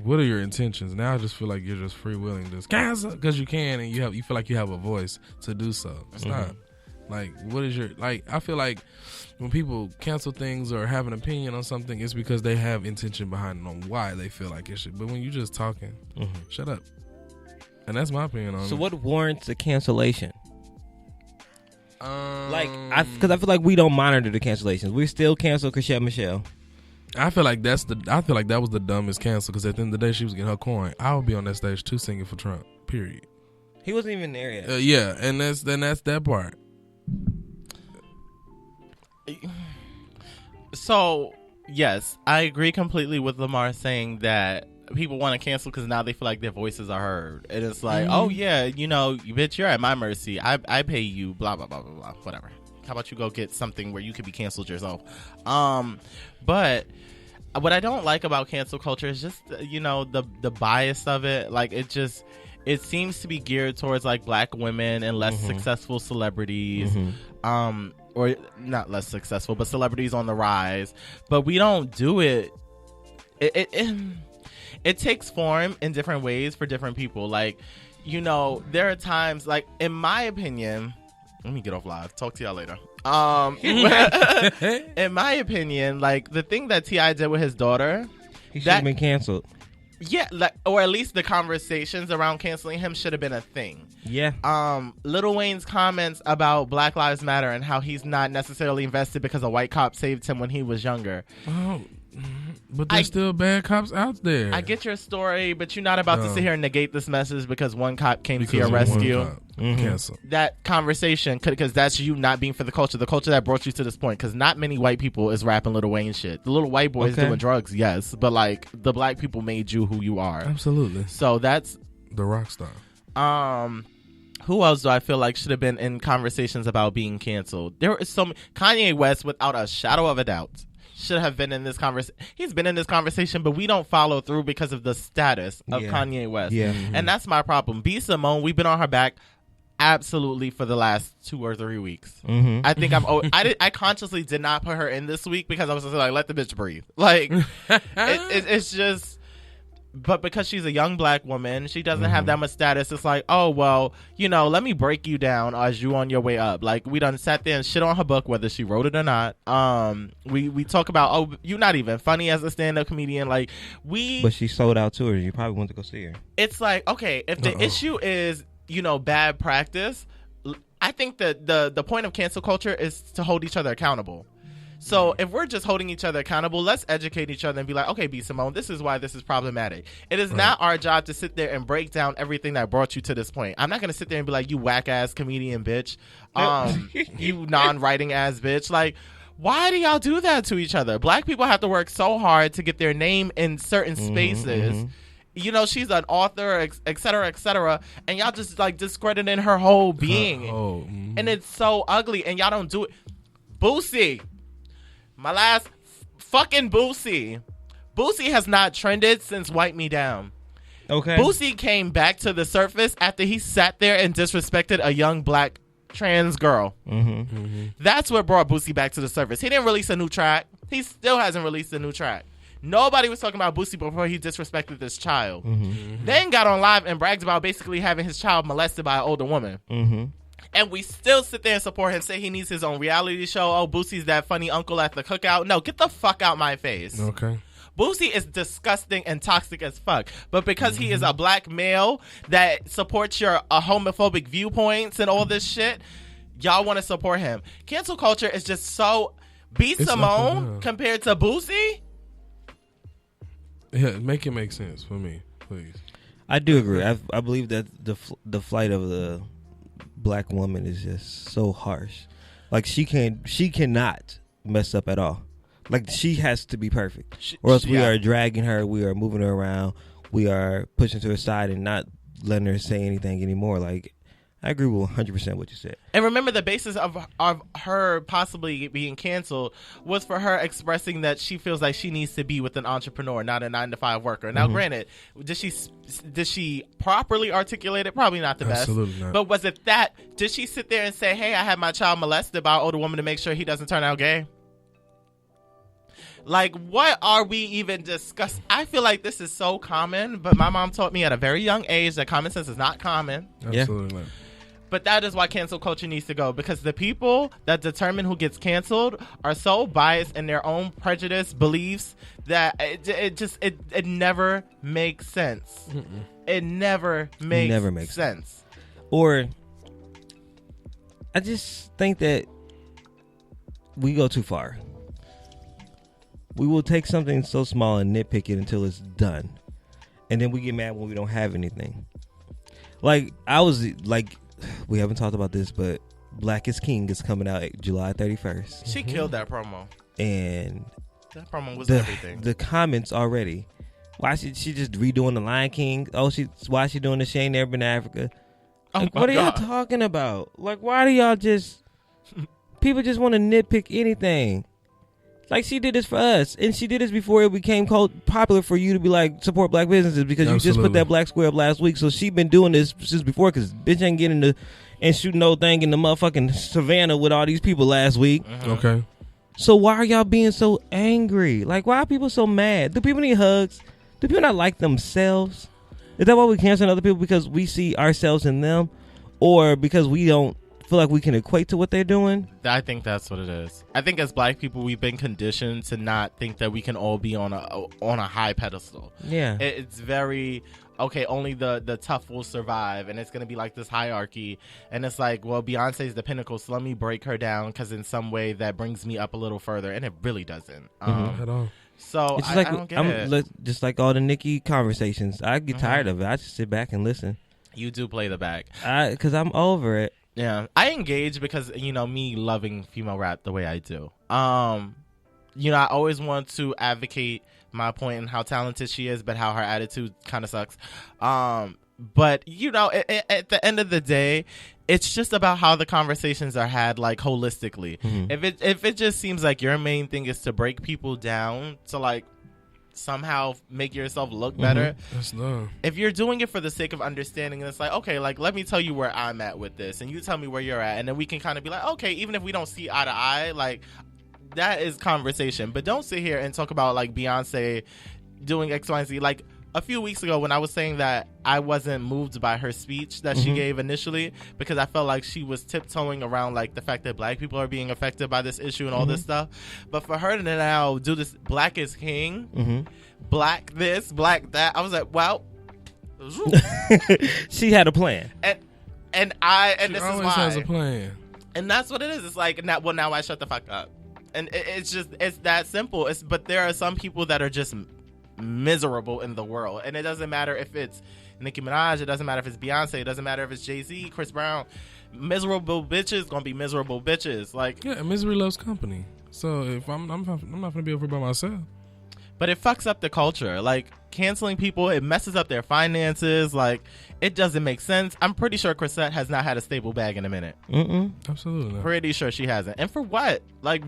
what are your intentions? Now I just feel like you're just freewheeling this cancel because you can, and you feel like you have a voice to do so. Stop. Like, what is your, like, I feel like when people cancel things or have an opinion on something, it's because they have intention behind it on why they feel like it should. But when you just talking, shut up. And that's my opinion on it. So what warrants a cancellation? Like, because I feel like we don't monitor the cancellations. We still cancel Chrisette Michele. I feel like that was the dumbest cancel because at the end of the day, she was getting her coin. I would be on that stage too singing for Trump. Period. He wasn't even there yet. Yeah, and that's that part. So, yes, I agree completely with Lamar saying that people want to cancel because now they feel like their voices are heard. And it's like, oh, yeah, you know, bitch, you're at my mercy. I pay you, blah, blah, blah, blah, blah, whatever. How about you go get something where you could be canceled yourself? But what I don't like about cancel culture is just, you know, the bias of it. Like, it seems to be geared towards like black women and less successful celebrities. Or not less successful, but celebrities on the rise. But we don't do it. It takes form in different ways for different people. Like, you know, there are times, like, in my opinion, let me get off live. Talk to y'all later. In my opinion, like, the thing that T.I. did with his daughter, He should have been canceled. yeah, like, or at least the conversations around canceling him should have been a thing. Yeah. Lil Wayne's comments about Black Lives Matter and how he's not necessarily invested because a white cop saved him when he was younger. Oh, but there's still bad cops out there. I get your story, but you're not about to sit here and negate this message because one cop came to your Because of one rescue. cop. Cancel. That conversation, because that's you not being for the culture that brought you to this point. Because not many white people is rapping Lil Wayne shit. The little white boys doing drugs, yes, but like the black people made you who you are. Absolutely. So that's The rock star. who else do I feel like should have been in conversations about being canceled? There is Kanye West, without a shadow of a doubt, should have been in this conversation. He's been in this conversation, but we don't follow through because of the status of Kanye West. Yeah. And that's my problem. B. Simone, we've been on her back absolutely for the last 2 or 3 weeks. I think I consciously did not put her in this week because I was just like, let the bitch breathe. Like, it's just. But because she's a young black woman, she doesn't have that much status. It's like, oh, well, you know, let me break you down as you on your way up. Like, we done sat there and shit on her book, whether she wrote it or not. We talk about, oh, you're not even funny as a stand-up comedian. Like, But she sold out tours. You probably went to go see her. It's like, okay, if the issue is, you know, bad practice, I think that the point of cancel culture is to hold each other accountable. So if we're just holding each other accountable, let's educate each other and be like, okay, B. Simone, this is why this is problematic. It is not our job to sit there and break down everything that brought you to this point. I'm not going to sit there and be like, you whack-ass comedian bitch, you non-writing ass bitch. Like, why do y'all do that to each other? Black people have to work so hard to get their name in certain spaces. You know, she's an author, et cetera, and y'all just like discrediting her whole being. And it's so ugly, and y'all don't do it. Boosie. My last fucking Boosie. Boosie has not trended since Wipe Me Down. Okay. Boosie came back to the surface after he sat there and disrespected a young black trans girl. That's what brought Boosie back to the surface. He didn't release a new track. He still hasn't released a new track. Nobody was talking about Boosie before he disrespected this child. Then got on live and bragged about basically having his child molested by an older woman. And we still sit there and support him, say he needs his own reality show. Oh, Boosie's that funny uncle at the cookout. No, get the fuck out my face. Okay. Boosie is disgusting and toxic as fuck. But because he is a black male that supports your homophobic viewpoints and all this shit, y'all want to support him. Cancel culture is just so... B. Simone compared to Boosie? Yeah, make it make sense for me, please. I do agree. I believe that the flight of the black woman is just so harsh. Like, she cannot mess up at all. Like, she has to be perfect, or else we are dragging her, we are moving her around, we are pushing to her side and not letting her say anything anymore. Like, I agree with 100% what you said. And remember, the basis of her possibly being canceled was for her expressing that she feels like she needs to be with an entrepreneur, not a 9-to-5 worker. Now, granted, did she properly articulate it? Probably not the best. Absolutely not. But was it that? Did she sit there and say, hey, I had my child molested by an older woman to make sure he doesn't turn out gay? Like, what are we even discussing? I feel like this is so common, but my mom taught me at a very young age that common sense is not common. Absolutely not. But that is why cancel culture needs to go, because the people that determine who gets canceled are so biased in their own prejudice beliefs that it never makes sense. It never makes sense. Or I just think that we go too far. We will take something so small and nitpick it until it's done, and then we get mad when we don't have anything. Like, I was like, we haven't talked about this, but Black is King is coming out July 31st. She killed that promo. And that promo was everything. The comments already. Why she just redoing the Lion King? Oh, why she doing the She Ain't Never Been to Africa? Like, what are y'all talking about? Like, why do y'all just... People just want to nitpick anything. Like, she did this for us. And she did this before it became popular for you to be like, support black businesses because you just put that black square up last week. So she been doing this since before because bitch ain't getting and shooting no thing in the motherfucking savannah with all these people last week. Okay. So why are y'all being so angry? Like, why are people so mad? Do people need hugs? Do people not like themselves? Is that why we canceling other people because we see ourselves in them? Or because we don't feel like we can equate to what they're doing? I think that's what it is. I think as black people, we've been conditioned to not think that we can all be on a high pedestal. Yeah. It's very... okay, only the tough will survive, and it's going to be like this hierarchy. And it's like, well, Beyonce's the pinnacle, so let me break her down because in some way that brings me up a little further, and it really doesn't. At all. So it's just I don't get it. Just like all the Nicki conversations. I get tired of it. I just sit back and listen. You do play the back. Because I'm over it. Yeah. I engage because, me loving female rap the way I do. I always want to advocate my point and how talented she is, but how her attitude kind of sucks. But at the end of the day, it's just about how the conversations are had, like, holistically. If it just seems like your main thing is to break people down to, like, somehow make yourself look better. That's not. If you're doing it for the sake of understanding, it's like, okay, like, let me tell you where I'm at with this, and you tell me where you're at, and then we can kind of be like, okay, even if we don't see eye to eye, like, that is conversation. But don't sit here and talk about, like, Beyonce doing X, Y, and Z. Like, a few weeks ago when I was saying that I wasn't moved by her speech that she gave initially because I felt like she was tiptoeing around, like, the fact that black people are being affected by this issue and all this stuff. But for her to now do this Black is King, black this, black that, I was like, well, she had a plan. And She this is always why. has a plan. And that's what it is. It's like, now I shut the fuck up. And it's that simple. But there are some people that are just miserable in the world, and it doesn't matter if it's Nicki Minaj, it doesn't matter if it's Beyonce, it doesn't matter if it's Jay-Z, Chris Brown. Miserable bitches gonna be miserable bitches. Like, yeah, misery loves company. So if I'm not gonna be over by myself. But it fucks up the culture. Like, canceling people, it messes up their finances. Like, it doesn't make sense. I'm pretty sure Chrisette has not had a stable bag in a minute. Absolutely not. Pretty sure she hasn't. And for what? Like,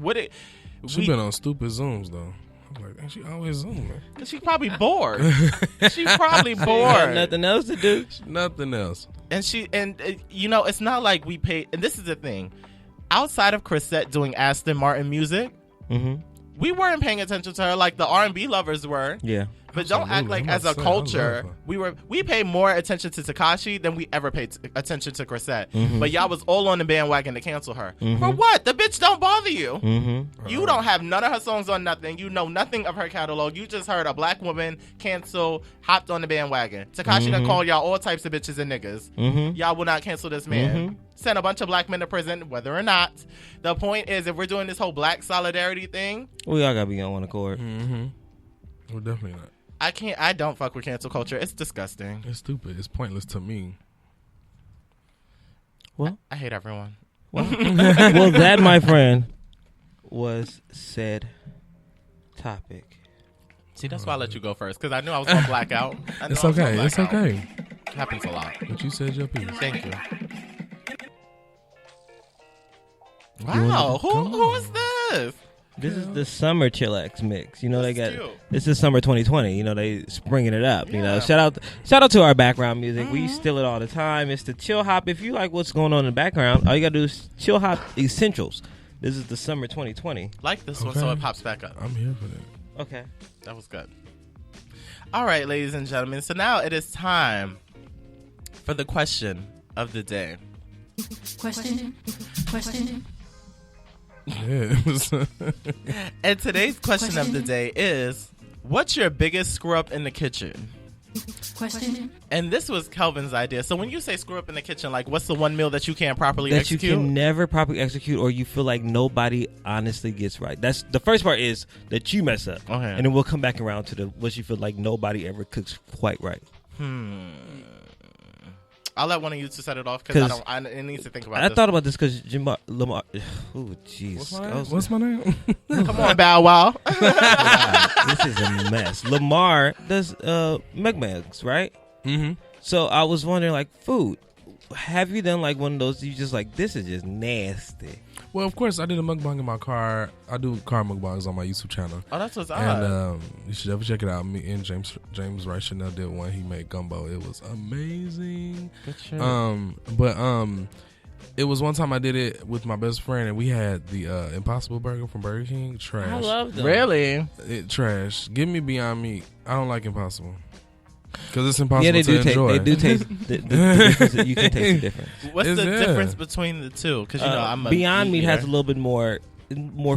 She's been on stupid Zooms though. I'm like, she always Zoom, man. She's probably bored. She's probably bored. Nothing else to do. Nothing else. And it's not like we pay. And this is the thing. Outside of Chrisette doing Aston Martin music, we weren't paying attention to her like the R&B lovers were. Yeah. But don't act like as a culture, we pay more attention to Tekashi than we ever paid attention to Chrisette. But y'all was all on the bandwagon to cancel her. For what? The bitch don't bother you. You don't have none of her songs on nothing. You know nothing of her catalog. You just heard a black woman cancel, hopped on the bandwagon. Tekashi done called y'all all types of bitches and niggas. Y'all will not cancel this man. Send a bunch of black men to prison, whether or not. The point is, if we're doing this whole black solidarity thing, we all gotta be on one accord. We're definitely not. I don't fuck with cancel culture. It's disgusting. It's stupid. It's pointless to me. Well, I hate everyone. Well, that, my friend, was said topic. See, that's why I let you go first, because I knew I was going to black out. It's okay. It's okay. It happens a lot. But you said your piece. Thank you. Wow. Who is this? This is the summer chillax mix. You know, That's they got cute. This is summer 2020. You know, they springing it up. You know, shout out to our background music. We steal it all the time. It's the chill hop. If you like what's going on in the background, all you gotta do is chill hop essentials. This is the summer 2020. Like this one, so it pops back up. I'm here for that. Okay, that was good. All right, ladies and gentlemen. So now it is time for the question of the day. Question. Yes. And today's question of the day is, what's your biggest screw up in the kitchen? Question. And this was Kelvin's idea. So when you say screw up in the kitchen, like, what's the one meal that you can't properly that execute? you can never properly execute, or you feel like nobody honestly gets right. That's the first part, is that you mess up. Okay. And then we'll come back around to the what you feel like nobody ever cooks quite right. I'll let one of you two set it off because 'Cause I need to think about I this. thought about this because Lamar. Oh, jeez. What's my name? Come on, Bow Wow. This is a mess. Lamar does mukbangs, right? Mm-hmm. So I was wondering, like, food. Have you done like one of those? You just like, this is just nasty. Well, of course, I did a mukbang in my car. I do car mukbangs on my YouTube channel. Oh, that's what's And odd. you should definitely check it out. Me and James Wright Chanel did one. He made gumbo. It was amazing. Good shit. It was one time I did it with my best friend, and we had the Impossible Burger from Burger King. Trash. I love them. Really? It trash. Give me Beyond Meat. I don't like Impossible because it's impossible Yeah, they to do. enjoy. They do taste the difference. You can taste the difference. What's Is the there? difference between the two? Because I'm a Beyond Meat has a eater. little bit more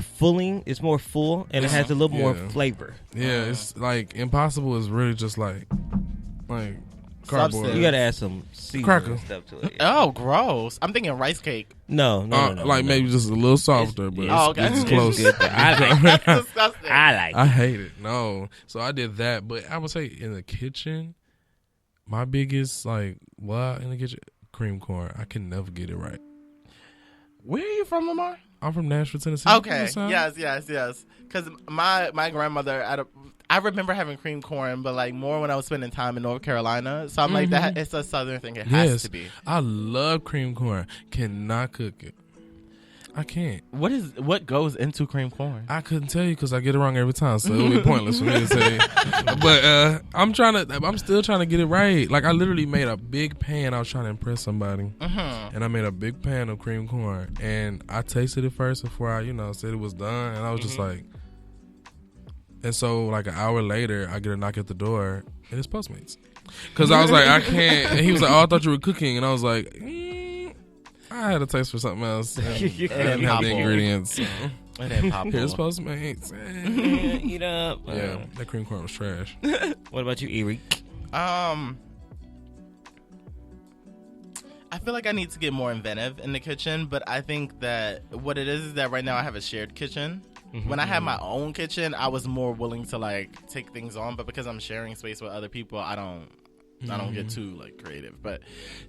filling. It's more full, and it has a little more Yeah. flavor. Yeah, it's like Impossible is really just like cardboard. Substance. You gotta add some seasoning Cracker. and stuff to it. Oh, gross! I'm thinking rice cake. No. Like no. maybe just a little softer, but Oh, it's, okay. it's It's close. good. I like That's disgusting. I like. I hate it. No, so I did that, but I would say in the kitchen, my biggest in the kitchen, cream corn. I can never get it right. Where are you from, Lamar? I'm from Nashville, Tennessee. Okay. So- Yes. Because my grandmother, I remember having cream corn, but like more when I was spending time in North Carolina. So I'm like, that it's a Southern thing. It has Yes, to be. I love cream corn. Cannot cook it. I can't. What goes into cream corn? I couldn't tell you because I get it wrong every time, so it would be pointless for me to say. But I'm still trying to get it right. Like I literally made a big pan. I was trying to impress somebody, and I made a big pan of cream corn, and I tasted it first before I, said it was done, and I was just like, and so like an hour later, I get a knock at the door, and it's Postmates, because I was like, I can't. And he was like, oh, I thought you were cooking, and I was like. I had a taste for something else. I didn't have the ingredients. So. It ain't popular. Here's Postmates. Eat up. Yeah, that cream corn was trash. What about you, Erie? I feel like I need to get more inventive in the kitchen, but I think that what it is that right now I have a shared kitchen. When I had my own kitchen, I was more willing to like take things on, but because I'm sharing space with other people, I don't get too like creative. But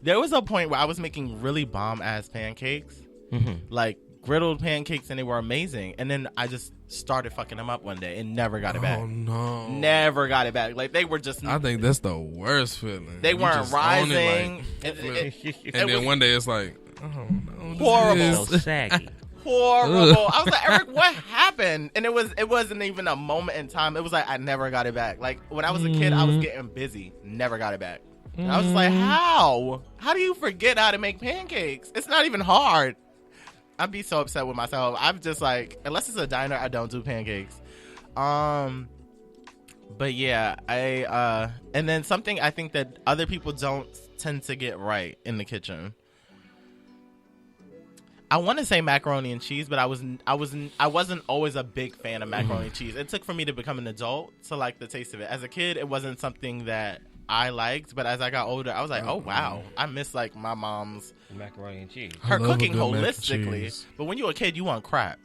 there was a point where I was making really bomb ass pancakes, like griddled pancakes, and they were amazing. And then I just started fucking them up one day and never got it back. Oh no, Never got it back. Like they were just. I think that's the worst feeling. They You weren't just own rising. and then was one day it's like, oh no, this horrible. So saggy. Horrible. I was like, Eric, what happened? And it wasn't even a moment in time. It was like I never got it back. Like when I was a kid, I was getting busy, never got it back. And I was just like, how? How do you forget how to make pancakes? It's not even hard. I'd be so upset with myself. I'm just like, unless it's a diner, I don't do pancakes. But yeah, and then something I think that other people don't tend to get right in the kitchen. I want to say macaroni and cheese, but I wasn't always a big fan of macaroni and cheese. It took for me to become an adult to like the taste of it. As a kid, it wasn't something that I liked, but as I got older, I was like, oh wow, I miss like my mom's Macaroni and cheese. her love a cooking good mac and holistically. cheese. But when you're a kid, you want crap.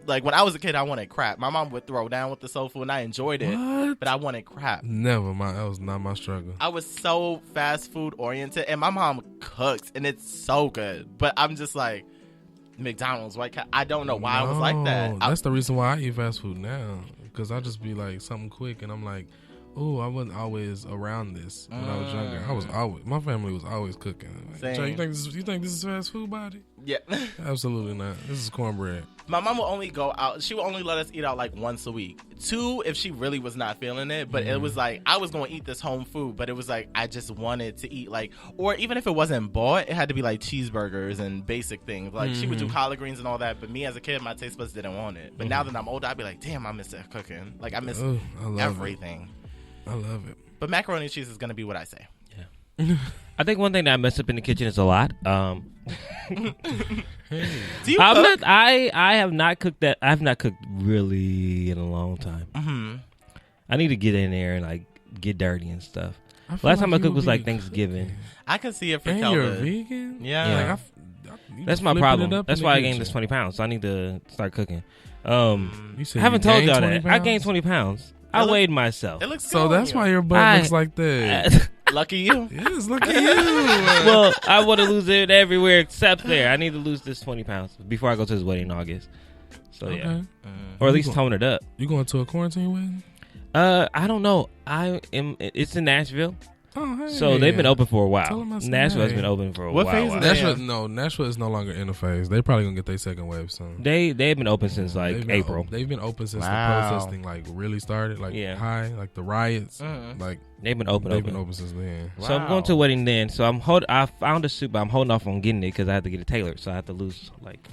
Like when I was a kid, I wanted crap. My mom would throw down with the soul food, and I enjoyed it, What? but I wanted crap. Never mind. That was not my struggle. I was so fast food oriented, and my mom cooks, and it's so good. But I'm just like McDonald's, White Castle. I don't know why I was like that. That's the reason why I eat fast food now, because I just be like something quick, and I'm like, oh, I wasn't always around this when I was younger. My family was always cooking. Like, Same. Jay, you think this is fast food, body? Yeah. Absolutely not. This is cornbread. My mom would only go out. She would only let us eat out like once a week. 2 if she really was not feeling it. But it was like I was going to eat this home food, but it was like I just wanted to eat like, or even if it wasn't bought, it had to be like cheeseburgers and basic things. Like she would do collard greens and all that. But me as a kid, my taste buds didn't want it. But now that I'm older, I'd be like, damn, I miss that cooking. Like I miss Oh, I love everything. it. I love it. But macaroni and cheese is going to be what I say. I think one thing that I mess up in the kitchen is a lot. Do you I'm cook? not. I have not cooked that. I have not cooked really in a long time. Mm-hmm. I need to get in there and like get dirty and stuff. I feel Last time I you cooked would was be like Thanksgiving. cooking. I can see it for And you're a Kelvin. vegan? Yeah. Yeah. Like, you That's my flipping it problem. up That's in why the I gained kitchen. this 20 pounds. So I need to start cooking. You said I haven't you told gained y'all 20 that. I gained pounds? 20 pounds. I It weighed myself. It looks good So on that's you. why your butt I- looks like that. Lucky you. Yes, look at you. Well, I want to lose it everywhere except there. I need to lose this 20 pounds before I go to his wedding in August. So yeah, Okay. or at least tone it up. You going to a quarantine wedding? I don't know. It's in Nashville, Oh, hey. so they've been open for a Tell while. 'em I said Nashville has hey. been open for a What while. phase is that? Nashville is no longer in the phase. They probably gonna get their second wave soon. They've been open since like They've been April. They've been open since Wow. the protesting like really started, like Yeah. high, like the riots. Like They've been open. they've been open since then. So I'm going to a wedding then. So I found a suit, but I'm holding off on getting it because I have to get it tailored. So I have to lose like.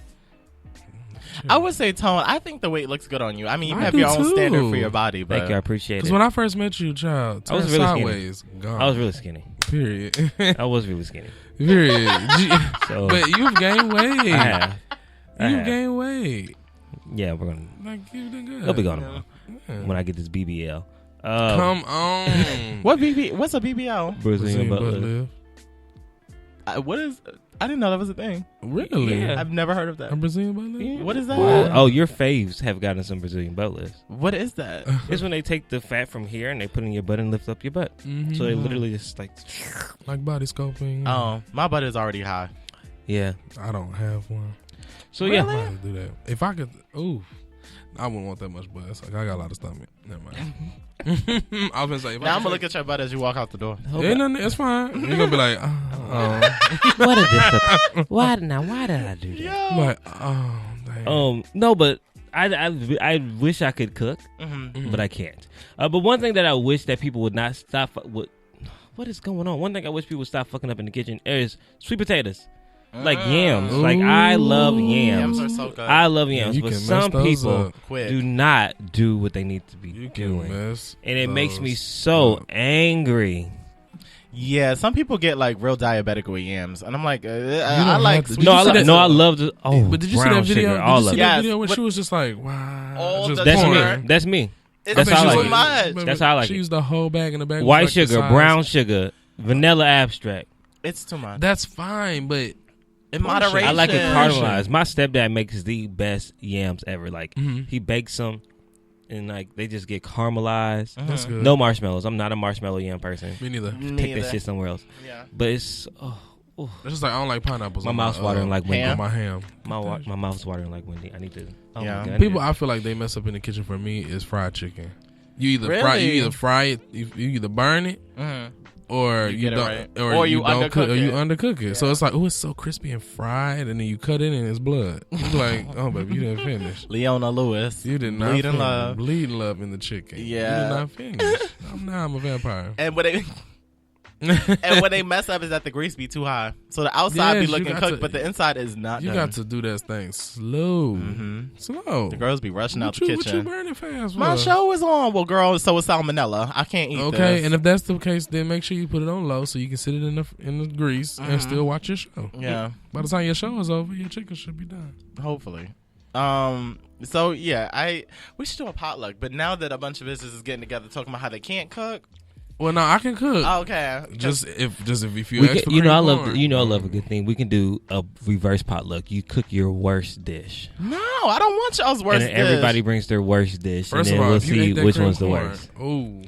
I would say, Tone, I think the weight looks good on you. I mean, you I have do your own too. standard for your body, but Thank you, I appreciate Because it. when I first met you, child, I was turned really sideways, gone. I was really skinny. Period. I was really skinny. Period. So But you've gained weight. I have. You've gained weight. Yeah, we're gonna. Like you've done good. It'll be gone tomorrow Yeah. when I get this BBL. Come on. what's a BBL? Brazilian butt lift. lift. What is? I didn't know that was a thing. Really? Yeah. I've never heard of that. A Brazilian butt lift? What is that? Oh, your faves have gotten some Brazilian butt lifts. What is that? It's when they take the fat from here and they put it in your butt and lift up your butt. Mhm. So they literally just like, like body scoping. Oh, my butt is already high. yeah. I don't have one. So I yeah, might do that. If I could, I wouldn't want that much butt. It's like I got a lot of stomach. Never mind. I was gonna say. Now I'm gonna look at your butt as you walk out the door. Yeah, no, it's fine. You're gonna be like, what is this? Why did I do that? like, oh, dang. No, but I wish I could cook, but I can't. But one thing that I wish that people would not stop with. What is going on? One thing I wish people would stop fucking up in the kitchen is sweet potatoes. Like yams. Like I love yams. Yams are so good. I love yams, you but can mess some those people up. Quick. do not do what they need to be You can doing. mess And it makes me those so up. angry. Yeah, some people get like real diabetic with yams, and I'm like, I don't like have to- sweet No, potatoes. I love the But did you see brown that video? sugar, all Did of you see it. that Yes, video where but- she was just like, wow, All just the That's corn. me. That's me. It's That's how I too like it. much. That's how I like she it. used the whole bag in the bag. was White like the sugar, size. brown sugar, vanilla abstract. It's too much. That's fine, but In moderation. I like it Caramelization. caramelized. My stepdad makes the best yams ever. Like Mhm. he bakes them, and like they just get caramelized. that's good. No marshmallows. I'm not a marshmallow yam person. me neither. Take Neither. that shit somewhere else. Yeah. But it's It's just like I don't like pineapples. my on mouth's watering like Wendy. ham? on my ham. My mouth's watering like Wendy. I need to. Oh Yeah. my God. People, I feel like they mess up in the kitchen for me is fried chicken. You either fry it, you either burn it, or You you get it don't, right. or, Or you you don't cook, undercook or you it. undercook it. So it's like, oh, it's so crispy and fried, and then you cut it and it's blood. You're like, oh, baby, you didn't finish. Leona Lewis. You did not Bleed in finish. love. Bleed in love in the chicken. Yeah. You did not finish. I'm a vampire. And when they mess up is that the grease be too high. So the outside Yes, be you looking got cooked, to- but the inside is not You done. got to do that thing slow. Slow. The girls be rushing out What the you kitchen. burning fast for? My show is on. Well, girl, so is salmonella. I can't eat Okay, this. and if that's the case, then make sure you put it on low so you can sit it in the grease and still watch your show. Yeah. By the time your show is over, your chicken should be done. Hopefully. So yeah, we should do a potluck. But now that a bunch of businesses getting together talking about how they can't cook. Well, no, I can cook. Okay. Just if you feel We extra can, cream I corn. love a good thing. We can do a reverse potluck. You cook your worst dish, No, I don't want y'all's worst and then everybody brings their worst dish, First and of then all, we'll if you see ate that which cream one's the corn, worst. Ooh,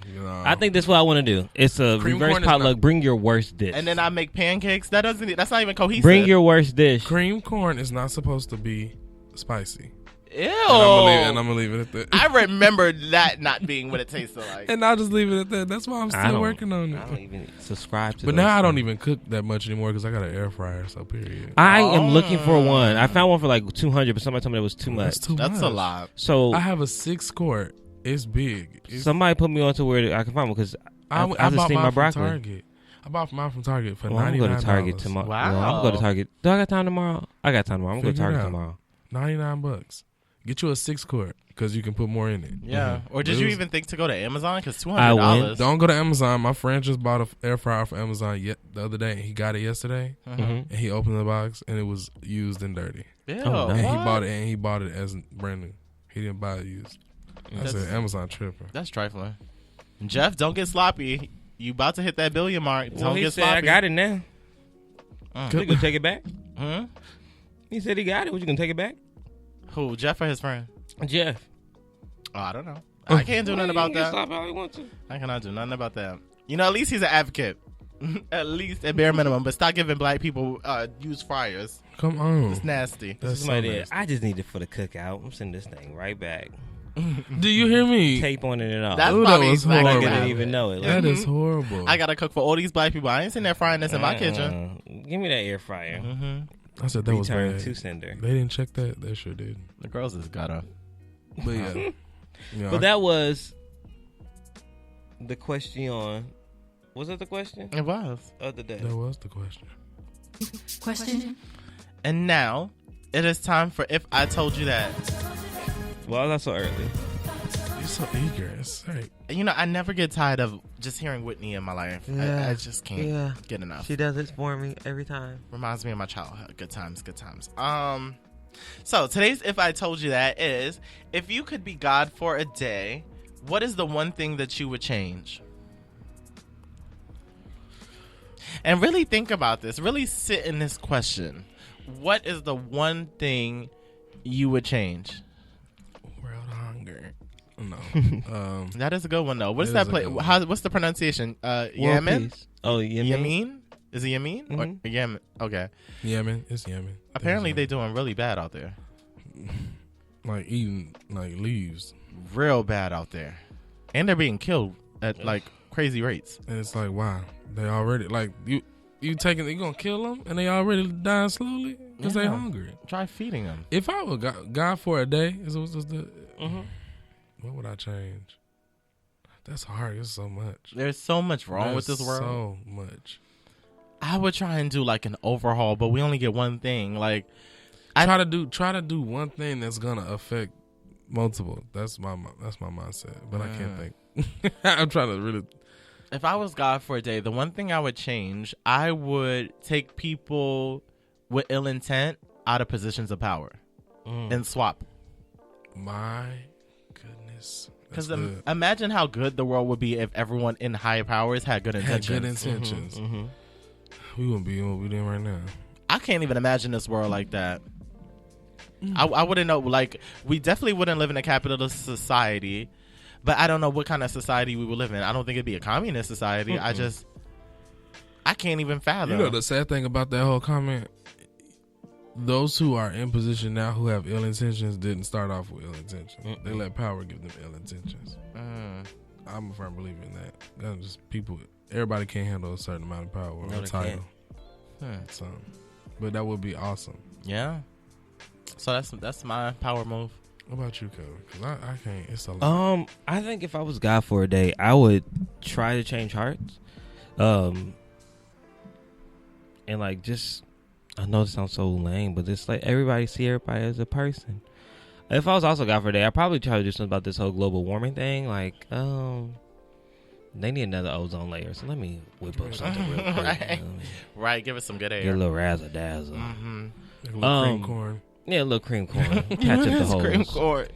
I think that's what I want to do. It's a Cream reverse corn is potluck. not- Bring your worst dish. And then I make pancakes. That's not even cohesive. bring your worst dish. cream corn is not supposed to be spicy. Ew. And I'm gonna leave it at that. I remember that not being what it tasted like. And I'll just leave it at that. That's why I'm I still don't- working on I don't it. even subscribe to. But those now I don't things. even cook that much anymore because I got an air fryer. So period. I am looking for one. I found one for like 200, but somebody told me it was too much. That's too That's much. a lot. So I have a 6-quart. It's big. somebody put me on to where I can find one because I just bought steamed mine my from broccoli. Target. I bought mine from Target for Well, I'm $99. going to Target tomorrow. Wow. Well, I'm going to Target. Do I got time tomorrow? I got time tomorrow. I'm going to Figure it Target out. tomorrow. $99. Get you a 6-quart because you can put more in it. Yeah. Or did It you was- even think to go to Amazon? Because I $200. went. Don't go to Amazon. My friend just bought an air fryer from Amazon the other day. And he got it yesterday, Mhm. and he opened the box and it was used and dirty. Ew, Oh, no. And what? he bought it as brand new. He didn't buy it used. I That's- said Amazon tripping. That's trifling. Jeff, don't get sloppy. You about to hit that billion mark. Well, Don't he get said, sloppy. I got it now. You going to take it back? Hmm? He said he got it. What, you going to take it back? Who, Jeff or his friend? Jeff. Oh, I don't know. I can't do nothing about He can that. stop how he wants to. I cannot do nothing about that. You know, at least he's an advocate. At least at bare minimum, but stop giving black people used fryers. Come on. It's nasty. That's This is my so idea. nasty. I just need it for the cookout. I'm sending this thing right back. Do you hear me? Tape on it and all. That's Ooh, that probably was exactly like I horrible. what didn't happened. even know it. That is horrible. I gotta cook for all these black people. I ain't sitting there frying this in my kitchen. Give me that air fryer. Mm-hmm. I said that was Return bad. to sender. They didn't check that. They sure did. The girls is gotta. But yeah. Yeah, But that was the question. Was it the question It was. of the day? that was the question. Question. And now it is time for If I Told You That. Well, that's so early. You're so eager. It's like, You know, I never get tired of just hearing Whitney in my life. Yeah. I just can't Yeah. get enough. She does it for me every time. Reminds me of my childhood. Good times, good times. So today's If I Told You That is, if you could be God for a day, what is the one thing that you would change? And really think about this. Really sit in this question. What is the one thing you would change? world hunger. No. That is a good one though. What's It that is a play? good one. What's the pronunciation? World Yemen? peace. Oh, Yemen. Yemen? Is it Yemen or Mhm. Yemen? Okay. Yemen. It's Yemen. Apparently It's they doing really bad out there. like eating like leaves. Real bad out there. And they're being killed at like crazy rates. And it's like, wow. They already like you taking you gonna kill them and they already dying slowly because they Yeah. hungry. Try feeding them. If I were God for a day, Mm-hmm. what would I change? That's hard. It's so much. There's so much wrong with There's this world. So much. I would try and do like an overhaul, but we only get one thing. Like Try to do one thing that's gonna affect multiple. That's my mindset. But I can't think. I'm trying to really. if I was God for a day, the one thing I would change, I would take people with ill intent out of positions of power and swap. My goodness. Because That's good. imagine how good the world would be if everyone in high powers had good Had intentions. good intentions. Mm-hmm. We wouldn't be in what we're in right now. I can't even imagine this world like that. I wouldn't know. Like, we definitely wouldn't live in a capitalist society, but I don't know what kind of society we would live in. I don't think it'd be a communist society. I can't even fathom. You know the sad thing about that whole comment? Those who are in position now who have ill intentions didn't start off with ill intentions. They let power give them ill intentions. I'm a firm believer in that. That's just people. Everybody can't handle a certain amount of power or No, a they title. can't. So, but that would be awesome. Yeah. So that's my power move. What about you, Kevin? 'Cause I can't. It's a lot. I think if I was God for a day, I would try to change hearts. And like just, I know this sounds so lame, but it's like everybody see everybody as a person. If I was also God for a day, I'd probably try to do something about this whole global warming thing. Like, they need another ozone layer, so let me whip up something real quick. Right. You know what I mean? Right. Give it some good Get air. a little razzle dazzle. Mm-hmm. Like a little cream corn. Yeah, a little cream corn. Catch up the Scream holes. court.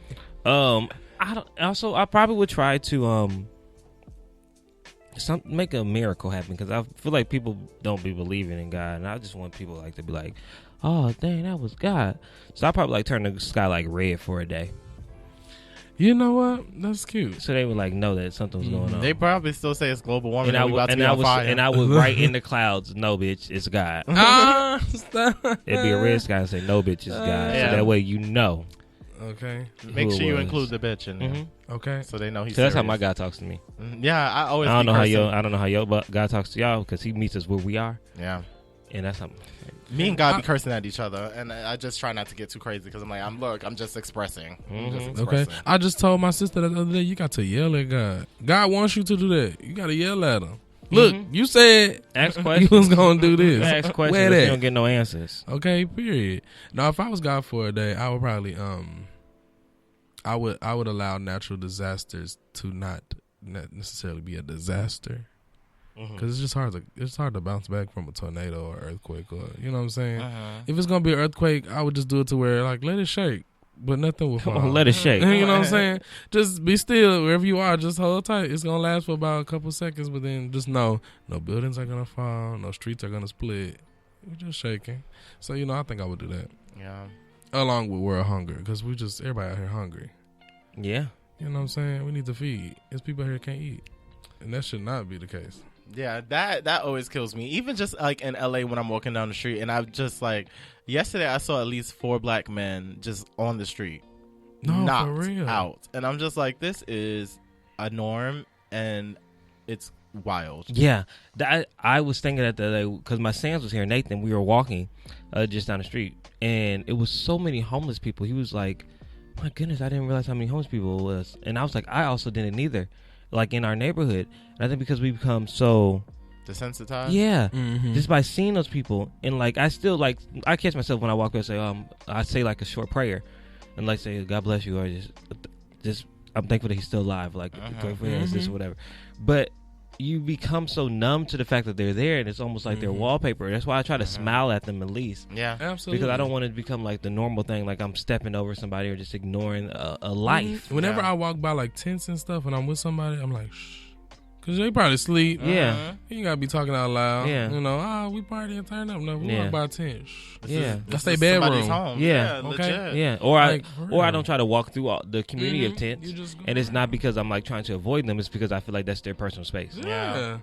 I probably would try to make a miracle happen, because I feel like people don't be believing in God, and I just want people like to be like, oh dang, that was God. So I probably like turn the sky like red for a day, You know what? That's cute. so they would like know that something's going on. They probably still say it's global warming. and I we about would, to be on fire. and I would write in the clouds, no bitch, it's God. Stop. It'd be a red sky and say, no bitch, it's God. Yeah. So that way you know. Okay. Make who sure it you was. include the bitch in there, Mhm. Okay. so they know he's. So that's how serious. my God talks to me. Yeah, I always. I don't be know how cursing. I don't know how your God talks to y'all, because he meets us where we are, Yeah. and that's how. Me and God be cursing at each other, and I just try not to get too crazy because I'm like, I'm just expressing. I'm just Okay. expressing. I just told my sister the other day, you got to yell at God. God wants you to do that. You got to yell at him. Look, you said Ask you questions. was going to do this. Ask questions. Where If you that? don't get no answers. Okay, period. Now, if I was God for a day, I would probably I would allow natural disasters to not necessarily be a disaster, because it's just hard to bounce back from a tornado or earthquake, or you know what I'm saying. If it's gonna be an earthquake, I would just do it to where like let it shake, but nothing will fall. Let it shake. You know what I'm saying? Just be still wherever you are. Just hold tight. It's gonna last for about a couple seconds, but then just know no buildings are gonna fall, no streets are gonna split. We're just shaking. So I think I would do that Yeah. along with world hunger, because everybody out here hungry. Yeah. You know what I'm saying? We need to feed. There's people here that can't eat, and that should not be the case. Yeah, that always kills me. Even just like in LA when I'm walking down the street and I'm just like, yesterday I saw at least 4 black men just on the street, No, knocked for real. out, and I'm just like, this is a norm and it's wild. Yeah, I was thinking that the other day because my Sam's was here, Nathan. We were walking just down the street, and it was so many homeless people. He was like, "My goodness, I didn't realize how many homeless people it was." And I was like, "I also didn't either." Like in our neighborhood, and I think because we become so Desensitized. yeah, Mhm. just by seeing those people, and like I still like I catch myself when I walk and say I say like a short prayer, and like say God bless you, or just I'm thankful that he's still alive, like grateful he has this or whatever, but you become so numb to the fact that they're there, and it's almost like they're wallpaper. That's why I try to smile at them at least. Yeah. Absolutely. Because I don't want it to become like the normal thing, like I'm stepping over somebody or just ignoring a life. Whenever Yeah. I walk by like tents and stuff and I'm with somebody, I'm like, shh. Because they probably sleep. Yeah. You ain't got to be talking out loud. Yeah. You know, we partying, turn up. No, we Yeah. walk by a tent. Shh. Yeah. That's This their is somebody's bedroom. home. Yeah. Okay. Legit. Yeah, or Like, for I real. don't try to walk through all the community of tents, You just go and it's by. not because I'm like trying to avoid them. It's because I feel like that's their personal space. Yeah.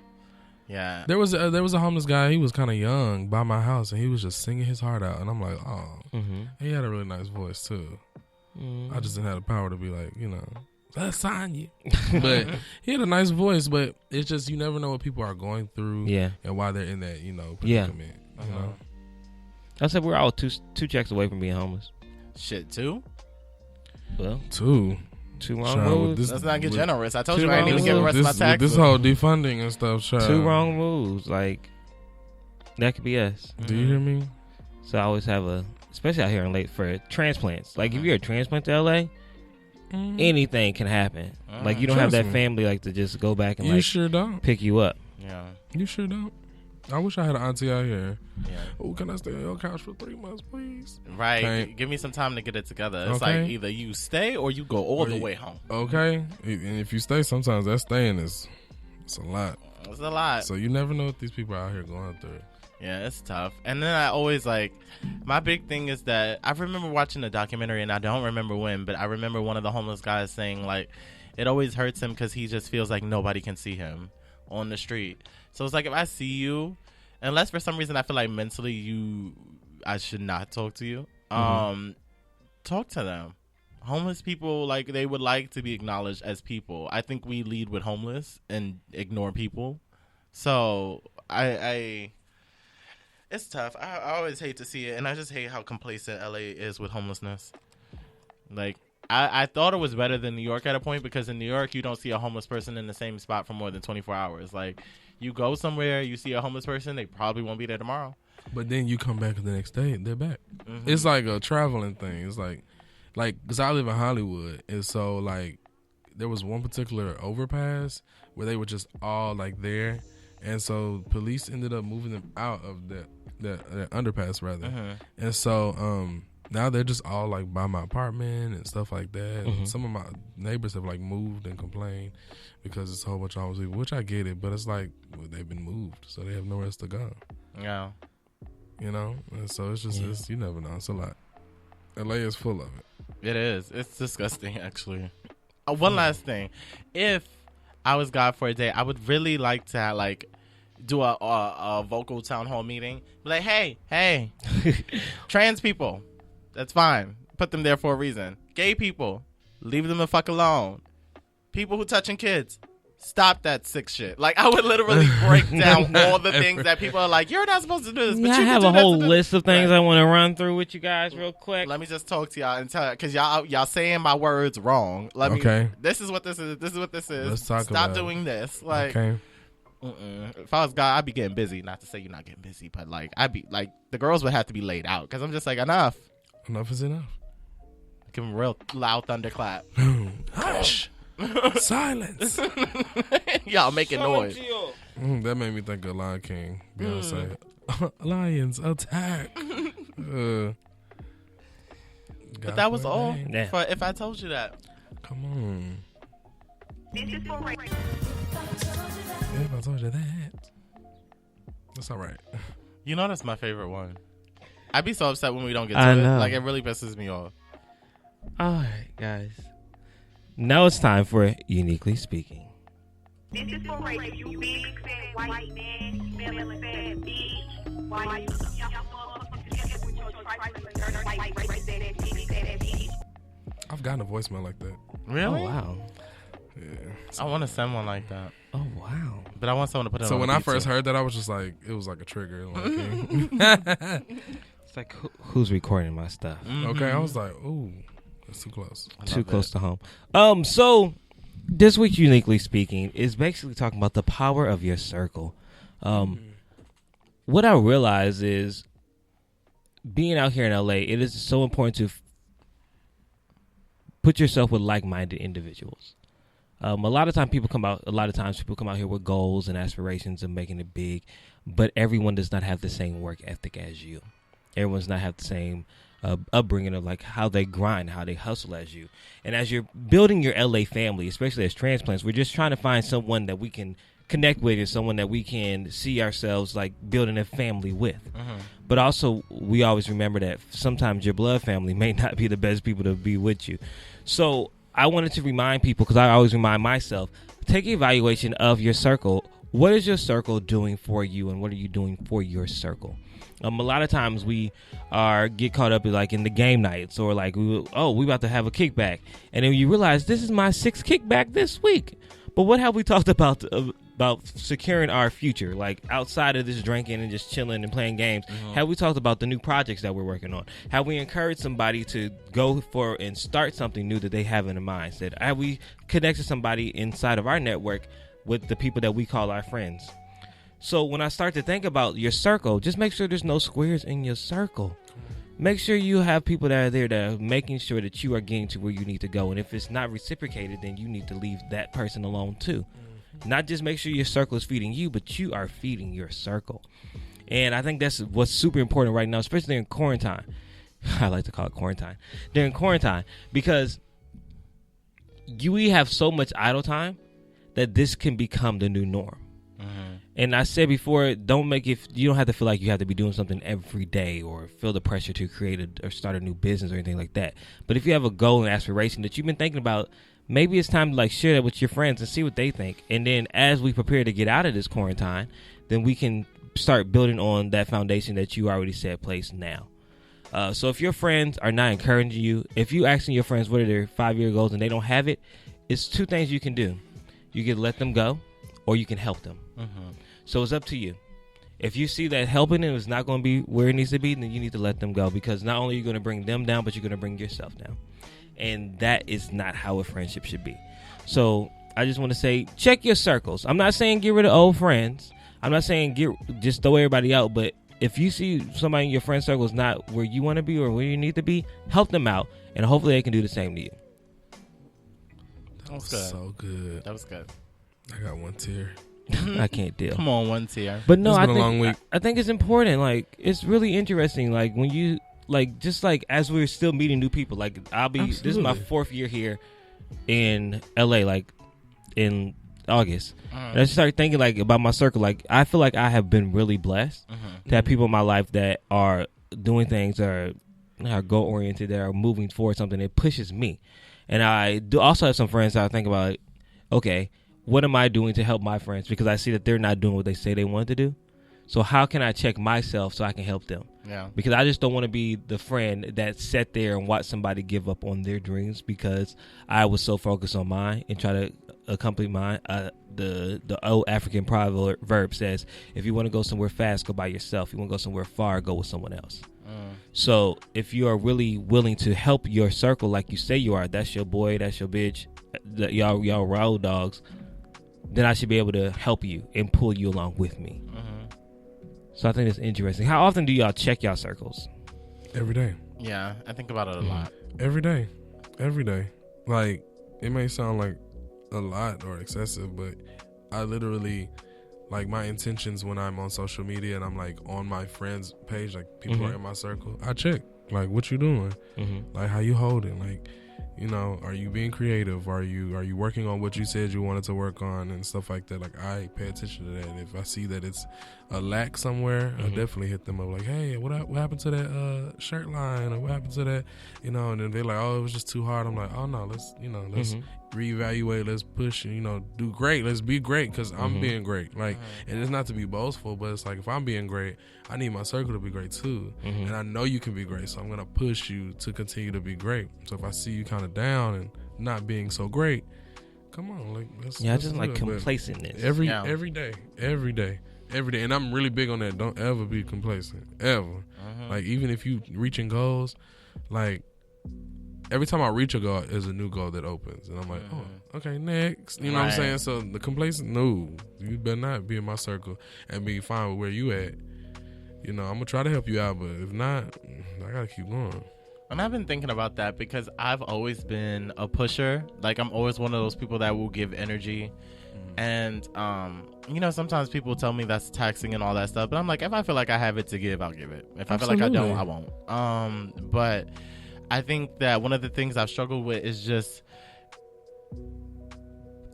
Yeah. There was a homeless guy. He was kind of young by my house, and he was just singing his heart out. And I'm like, oh, Mm-hmm. he had a really nice voice too. I just didn't have the power to be like, let's sign you. But he had a nice voice. But it's just you never know what people are going through, Yeah, and why they're in that Yeah. predicament. You know? I said we're all two checks away from being homeless. Shit too. Well, Two. two wrong Child, with moves. this- Let's not get with- generous. I told Two you I didn't even wrong give the moves. rest of my With taxes. this whole defunding and stuff, child. Two wrong moves. Like that could be us. Do you hear me? So I always have especially out here in late for transplants. Like if you're a transplant to LA, anything can happen. Like you don't have Trust that me. family like to just go back and You like sure don't. pick you up. Yeah. You sure don't. I wish I had an auntie out here. Yeah. Oh, can I stay on your couch for 3 months, please? Right. Okay. Give me some time to get it together. It's Okay. like either you stay or you go all Or the you- way home. Okay. And if you stay, sometimes that staying it's a lot. It's a lot. So you never know what these people are out here going through. Yeah, it's tough. And then I always my big thing is that I remember watching a documentary, and I don't remember when, but I remember one of the homeless guys saying like it always hurts him because he just feels like nobody can see him on the street. So it's like if I see you, unless for some reason I feel like mentally I should not talk to you, talk to them. Homeless people, like, they would like to be acknowledged as people. I think we lead with homeless and ignore people. So it's tough. I always hate to see it, and I just hate how complacent LA is with homelessness. Like, I thought it was better than New York at a point, because in New York, you don't see a homeless person in the same spot for more than 24 hours. Like, you go somewhere, you see a homeless person, they probably won't be there tomorrow. But then you come back the next day, they're back. It's like a traveling thing. It's like, because I live in Hollywood, and so, like, there was one particular overpass where they were just all, like, there. And so police ended up moving them out of that underpass, rather. And so now they're just all, like, by my apartment and stuff like that. And some of my neighbors have, like, moved and complained because it's a whole bunch of homeless people, which I get it. But it's like, well, they've been moved, so they have nowhere else to go. Yeah. You know? And so it's just, you never know. It's a lot. LA is full of it. It is. It's disgusting, actually. One last thing. If I was God for a day, I would really like to, like, do a vocal town hall meeting. Be like, hey, trans people, that's fine. Put them there for a reason. Gay people, leave them the fuck alone. People who touching kids, stop that sick shit. Like, I would literally break down all the things that people are like, you're not supposed to do this. But I you have can a do this whole and this. list of things Right. I want to run through with you guys real quick. Let me just talk to y'all and tell, because y'all saying my words wrong. Okay. This is what this is. This is what this is. Let's talk Stop about it. doing this. Like, Okay. if I was God, I'd be getting busy. Not to say you're not getting busy, but like, I'd be like, the girls would have to be laid out, because I'm just like, enough. Enough is enough. Give them real loud thunderclap. Hush. Silence. Y'all making noise. That made me think of Lion King. Beyonce. Lions attack. But that was all. Yeah. For if I told you that. Come on. If I told you that. That's all right. You know that's my favorite one. I'd be so upset when we don't get to I it. know. Like, it really pisses me off. All right, guys. Now it's time for Uniquely Speaking. This is for Rachel, you big fat white man, smelling fat bitch. Why you young motherfucker together with your trifling dirty white racist that bitch? I've gotten a voicemail like that. Really? Oh, wow. Yeah. I want to send one like that, Oh, wow. but I want someone to put it So on. when a I beat, first too. heard that, I was just like, it was like a trigger. Like, It's like, who's recording my stuff? okay, I was like, ooh, that's too close. I Too love close it. to home. So this week, uniquely speaking, is basically talking about the power of your circle. What I realize is being out here in LA, it is so important to put yourself with like-minded individuals. A lot of times people come out here with goals and aspirations of making it big, but everyone does not have the same work ethic as you. Everyone's not have the same upbringing of like how they grind, how they hustle as you. And as you're building your LA family, especially as transplants, we're just trying to find someone that we can connect with and someone that we can see ourselves like building a family with. But also, we always remember that sometimes your blood family may not be the best people to be with you. So I wanted to remind people, because I always remind myself, take an evaluation of your circle. What is your circle doing for you, and what are you doing for your circle? A lot of times we get caught up in like in the game nights, or like we about to have a kickback, and then you realize this is my 6th kickback this week. But what have we talked about securing our future, like outside of this drinking and just chilling and playing games? Have we talked about the new projects that we're working on? Have we encouraged somebody to go for and start something new that they have in their mindset? Have we connected somebody inside of our network with the people that we call our friends? So when I start to think about your circle, just make sure there's no squares in your circle. Make sure you have people that are there that are making sure that you are getting to where you need to go. And if it's not reciprocated, then you need to leave that person alone too. Not just make sure your circle is feeding you, but you are feeding your circle. And I think that's what's super important right now, especially in quarantine. I like to call it quarantine. During quarantine, because we have so much idle time that this can become the new norm. And I said before, you don't have to feel like you have to be doing something every day or feel the pressure to create or start a new business or anything like that. But if you have a goal and aspiration that you've been thinking about, maybe it's time to like share that with your friends and see what they think. And then as we prepare to get out of this quarantine, then we can start building on that foundation that you already set place now. So if your friends are not encouraging you, if you asking your friends what are their 5-year goals and they don't have it, it's 2 things you can do. You can let them go, or you can help them. So it's up to you. If you see that helping them is not going to be where it needs to be, then you need to let them go, because not only are you going to bring them down, but you're going to bring yourself down. And that is not how a friendship should be. So I just want to say, check your circles. I'm not saying get rid of old friends. I'm not saying just throw everybody out. But if you see somebody in your friend circle is not where you want to be or where you need to be, help them out. And hopefully they can do the same to you. That was good. So good. That was good. I got one tear. I can't deal. Come on, one tier. But no, It's I been a long week. think it's important. Like, it's really interesting. Like, when you, like, just like as we're still meeting new people, like, this is my Absolutely. 4th year here in LA, like, in August. And I just started thinking, like, about my circle. Like, I feel like I have been really blessed to have people in my life that are doing things that are goal-oriented, that are moving towards something that pushes me. And I do also have some friends that I think about, like, okay, what am I doing to help my friends? Because I see that they're not doing what they say they want to do. So how can I check myself so I can help them? Yeah. Because I just don't want to be the friend that sat there and watched somebody give up on their dreams because I was so focused on mine and try to accompany mine. The old African proverb says, if you want to go somewhere fast, go by yourself. If you want to go somewhere far, go with someone else. So if you are really willing to help your circle like you say you are, that's your boy, that's your bitch, y'all road dogs, then I should be able to help you and pull you along with me. So I think it's interesting. How often do y'all check y'all circles? Every day. Yeah, I think about it a lot. Every day. Every day. Like, it may sound like a lot or excessive, but I literally, like, my intentions when I'm on social media and I'm, like, on my friends' page, like, people are in my circle, I check. Like, what you doing? Like, how you holding? Like, You know, are you being creative? Are you working on what you said you wanted to work on and stuff like that? Like, I pay attention to that. And if I see that it's a lack somewhere, I'll definitely hit them up like, hey, what happened to that shirt line, or what happened to that, you know? And then they're like, oh, it was just too hard. I'm like, oh no, let's reevaluate, let's push, and, you know, do great. Let's be great, because I'm being great. Like, and it's not to be boastful, but it's like, if I'm being great, I need my circle to be great too. And I know you can be great, so I'm gonna push you to continue to be great. So if I see you kind of down and not being so great, come on, like, let's just like do it. complacentness. Every day, and I'm really big on that. Don't ever be complacent, ever. Like, even if you reaching goals, like, every time I reach a goal, there's a new goal that opens, and I'm like, oh, okay, next. You know what I'm saying? So the complacent, no, you better not be in my circle and be fine with where you at. You know, I'm gonna try to help you out, but if not, I gotta keep going. And I've been thinking about that because I've always been a pusher. Like, I'm always one of those people that will give energy. And, you know, sometimes people tell me that's taxing and all that stuff. But I'm like, if I feel like I have it to give, I'll give it. If I feel like I don't, I won't. But I think that one of the things I've struggled with is just,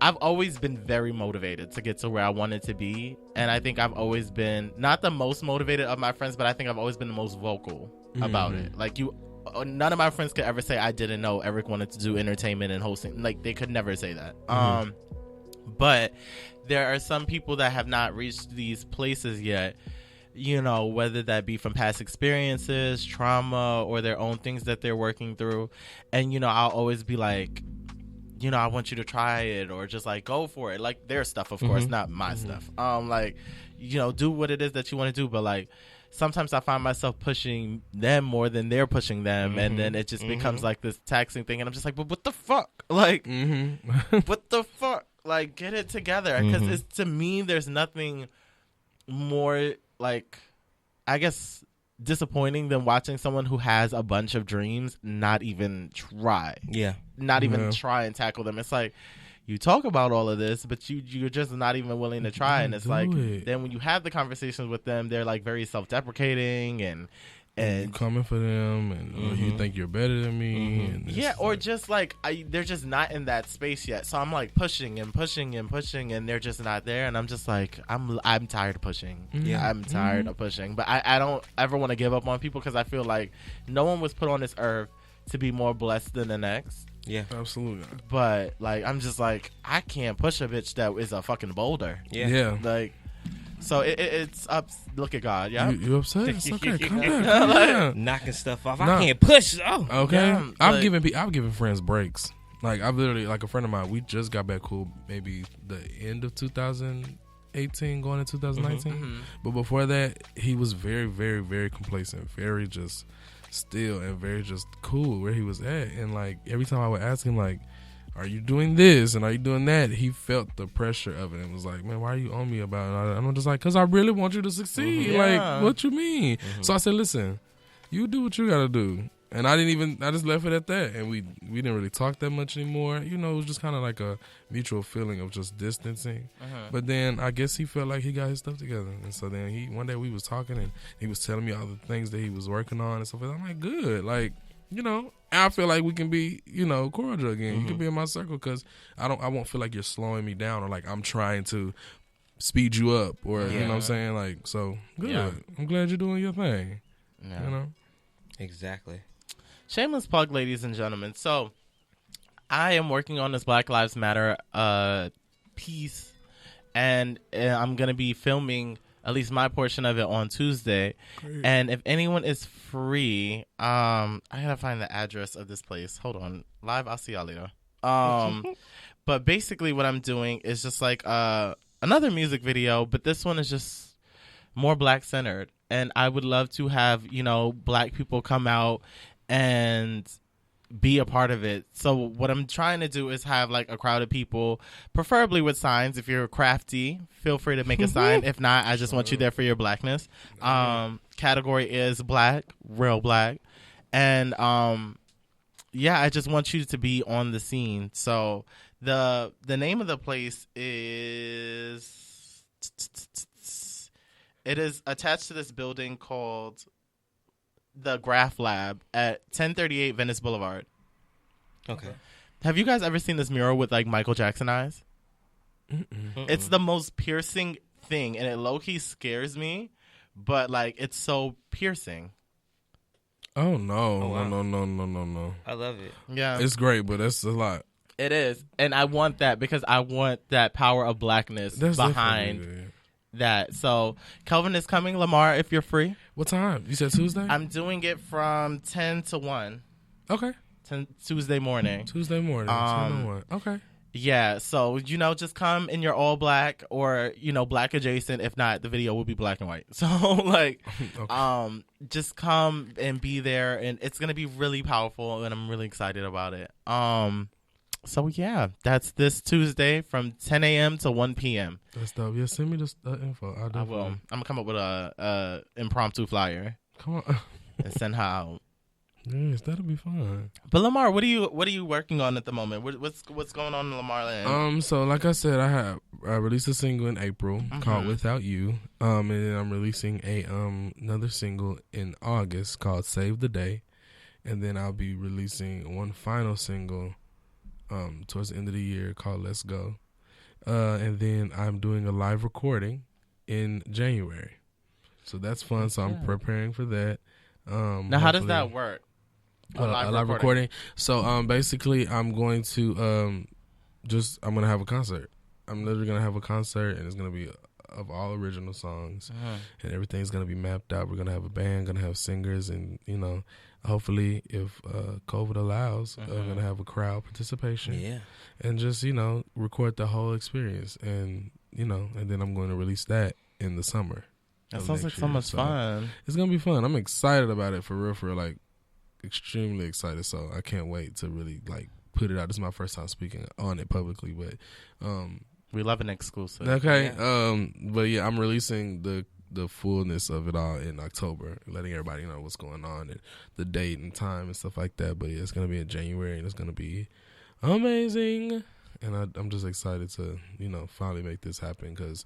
I've always been very motivated to get to where I wanted to be. And I think I've always been not the most motivated of my friends, but I think I've always been the most vocal about it. Like, none of my friends could ever say I didn't know Eric wanted to do entertainment and hosting. Like, they could never say that. But there are some people that have not reached these places yet, you know, whether that be from past experiences, trauma, or their own things that they're working through. And, you know, I'll always be like, you know, I want you to try it, or just like go for it. Like, their stuff, of course, not my stuff. Like, you know, do what it is that you want to do. But like, sometimes I find myself pushing them more than they're pushing them. And then it just becomes like this taxing thing. And I'm just like, but what the fuck? Like, what the fuck? Like, get it together. Because to me, there's nothing more, like, I guess, disappointing than watching someone who has a bunch of dreams not even try. Not even try and tackle them. It's like, you talk about all of this, but you're just not even willing to try. And it's like, then when you have the conversations with them, they're like very self-deprecating and you coming for them, and you think you're better than me. And or just like, they're just not in that space yet. So I'm like pushing and pushing and pushing, and they're just not there. And I'm just like, I'm tired of pushing. I'm tired of pushing. But I don't ever want to give up on people, because I feel like no one was put on this earth to be more blessed than the next. Yeah, absolutely. But like, I'm just like, I can't push a bitch that is a fucking boulder. Like, so it's up. Look at God. Yeah, you upset? It's okay. Calm down. Knocking stuff off. I can't push. Okay. Yeah, I've given friends breaks. Like, I've literally, like, a friend of mine, we just got back cool maybe the end of 2018 going into 2019. But before that, he was very, very, very complacent, very just still, and very just cool where he was at. And like, every time I would ask him, like, are you doing this and are you doing that, he felt the pressure of it and was like, man, why are you on me about it? And I'm just like, because I really want you to succeed. Like, what you mean? So I said, listen, you do what you gotta do. And I just left it at that. And we didn't really talk that much anymore. You know, it was just kind of like a mutual feeling of just distancing. But then I guess he felt like he got his stuff together. And so then one day we was talking, and he was telling me all the things that he was working on and stuff like that. I'm like, good. Like, you know, I feel like we can be, you know, cordial again. You can be in my circle, because I won't feel like you're slowing me down, or like I'm trying to speed you up, or you know what I'm saying? Like, so good. I'm glad you're doing your thing. You know? Exactly. Shameless plug, ladies and gentlemen. So I am working on this Black Lives Matter piece, and I'm going to be filming at least my portion of it on Tuesday. Great. And if anyone is free, I got to find the address of this place. Hold on. Live, I'll see y'all later. But basically what I'm doing is just like another music video, but this one is just more Black-centered. And I would love to have, you know, Black people come out and be a part of it. So what I'm trying to do is have like a crowd of people, preferably with signs. If you're crafty, feel free to make a sign. If not, I just want you there for your Blackness. Category is Black, real Black. And yeah, I just want you to be on the scene. So the name of the place is, it is attached to this building called the Graph Lab at 1038 Venice Boulevard. Okay. Have you guys ever seen this mural with like Michael Jackson eyes? Mm-mm. It's the most piercing thing, and it low-key scares me, but like it's so piercing. Oh no, Oh, wow. no. I love it. Yeah, It's great, but that's a lot. it is, and I want that because I want that power of blackness That's behind definitely good. that. So Kelvin is coming. Lamar, if you're free, What time? You said Tuesday? I'm doing it from 10 to 1, Okay. Tuesday morning. Tuesday morning. 10 to 1. Okay. Yeah, so just come in your all black or black adjacent. If not, the video will be black and white. So like, Okay. just come and be there, and it's gonna be really powerful, and I'm really excited about it. So yeah, that's this Tuesday from 10 a.m. to 1 p.m. That's dope. Yeah, send me the info. I'll I definitely. will. I'm gonna come up with a impromptu flyer Come on. and send her out. Yes, that'll be fun. But Lamar, what are you working on at the moment? What's going on in Lamar Land? So like I said, I released a single in April called Mhm. "Without You." And then I'm releasing another single in August called "Save the Day," and then I'll be releasing one final single towards the end of the year called "Let's Go." And then I'm doing a live recording in January, so that's fun. So I'm Okay. preparing for that. Now, how does hopefully- that work? a live recording. So basically I'm going to I'm gonna have a concert. I'm literally gonna have a concert, and it's gonna be of all original songs, and everything's gonna be mapped out. We're gonna have a band, gonna have singers, and hopefully if COVID allows, I'm gonna have a crowd participation. Yeah. And just record the whole experience, and and then I'm going to release that in the summer. That of sounds like next so year. much fun. It's gonna be fun. I'm excited about it, for real, like extremely excited. So I can't wait to really like put it out. This is my first time speaking on it publicly, but We love an exclusive. okay. Yeah. But yeah, I'm releasing the fullness of it all in October, letting everybody know what's going on and the date and time and stuff like that. But yeah, it's gonna be in January, and it's gonna be amazing. And I'm just excited to finally make this happen, because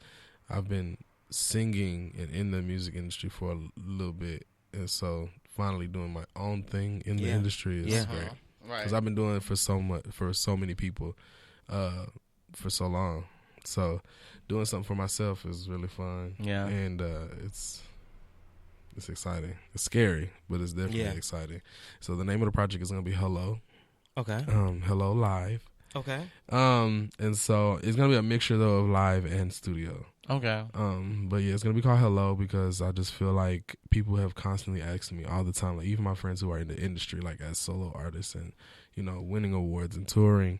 I've been singing and in the music industry for a little bit, and so finally doing my own thing in the Yeah. industry is Yeah. great, Right. because I've been doing it for so many people for so long. So doing something for myself is really fun. Yeah. And it's exciting. It's scary, but it's definitely Yeah. exciting. So the name of the project is gonna be Hello. Okay. Hello Live. Okay. And so it's gonna be a mixture though of live and studio. Okay. But yeah, it's gonna be called Hello, because I just feel like people have constantly asked me all the time, like even my friends who are in the industry, like as solo artists and winning awards and touring,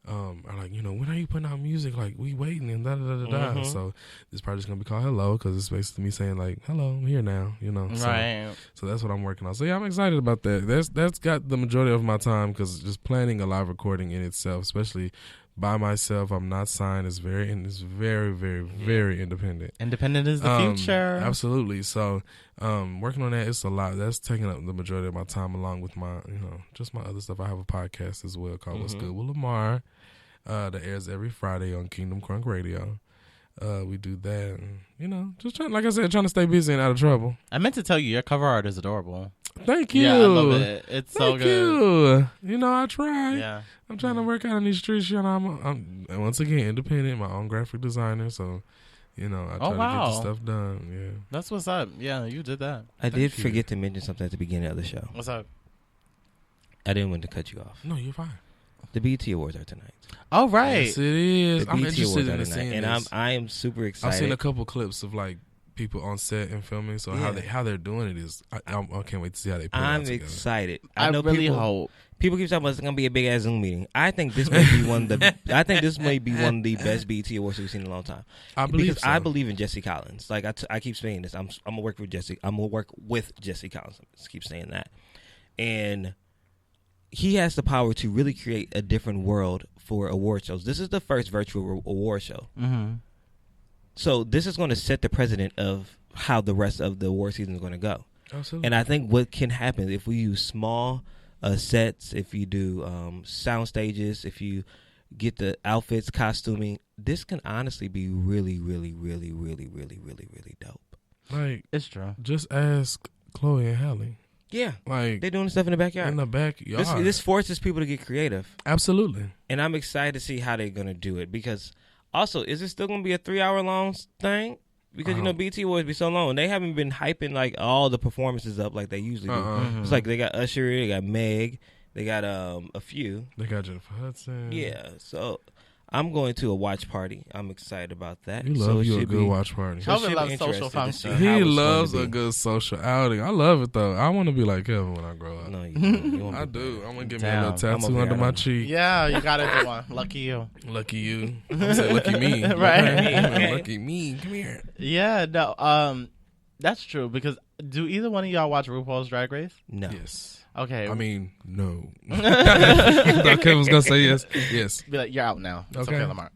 are like, when are you putting out music? Like we waiting and da da da da da. So this project's gonna be called Hello, because it's basically me saying like, hello, I'm here now. So, Right. so that's what I'm working on. So yeah, I'm excited about that. That's got the majority of my time, because just planning a live recording in itself, especially by myself, I'm not signed. It's very, very, very independent. Independent is the future. Absolutely. So, working on that, it's a lot. That's taking up the majority of my time, along with my, just my other stuff. I have a podcast as well called What's Good with Lamar, that airs every Friday on Kingdom Crunk Radio. We do that, and, just trying to stay busy and out of trouble. I meant to tell you, your cover art is adorable. Thank you. Yeah, I love it. It's so Thank good. you. I try. Yeah. I'm trying to work out in these streets. I'm once again independent, my own graphic designer. So, I try to get wow. the stuff done. Yeah. That's what's up. Yeah, you did that. I did you. forget to mention something at the beginning of the show. What's up? I didn't want to cut you off. No, you're fine. The BET Awards are tonight. Oh, right. Yes, it is. The I'm BET interested Awards are in tonight, seeing and this. I am super excited. I've seen a couple clips of like people on set and filming. So Yeah. how they're doing it is, I can't wait to see how they put it I'm all together. excited. I know really people, hope. People keep talking about it's gonna be a big ass Zoom meeting. I think this may be one of the. I think this may be one of the best BET Awards we've seen in a long time. I believe because so. I believe in Jesse Collins. Like I keep saying this. I'm gonna work with Jesse. I'm gonna work with Jesse Collins. I just keep saying that, and he has the power to really create a different world for award shows. This is the first virtual award show, Mm-hmm. so this is going to set the precedent of how the rest of the award season is going to go. Absolutely. And I think what can happen if we use small sets, if you do sound stages, if you get the outfits, costuming, this can honestly be really, really, really, really, really, really, really dope. Like, It's true. just ask Chloe and Halle. Yeah, Like they're doing stuff in the backyard. in the backyard. This forces people to get creative, Absolutely. and I'm excited to see how they're gonna do it. Because also, is it still gonna be a 3-hour long thing? Because BT Awards be so long. They haven't been hyping like all the performances up like they usually do. It's like they got Usher, they got Meg, they got a few. They got Jennifer Hudson. Yeah, so I'm going to a watch party. I'm excited about that. You so love it you a should good be- watch party. so it Kelvin should be loves social interesting to see functions. how He it's going loves to a be. good social outing. I love it though. I want to be like Kevin when I grow up. No, you don't. You won't I be do. bad. I'm gonna get me Damn. a little I'm tattoo over under here. my cheek. Yeah, you gotta do one. Lucky you. Lucky you. I'm saying lucky me. Right. Okay. Lucky me. Come here. Yeah, no, that's true. Because do either one of y'all watch RuPaul's Drag Race? No. Yes. Okay, I mean, no. I thought Kevin was gonna say yes. Yes. be like, you're out now. It's Okay. okay, Lamar.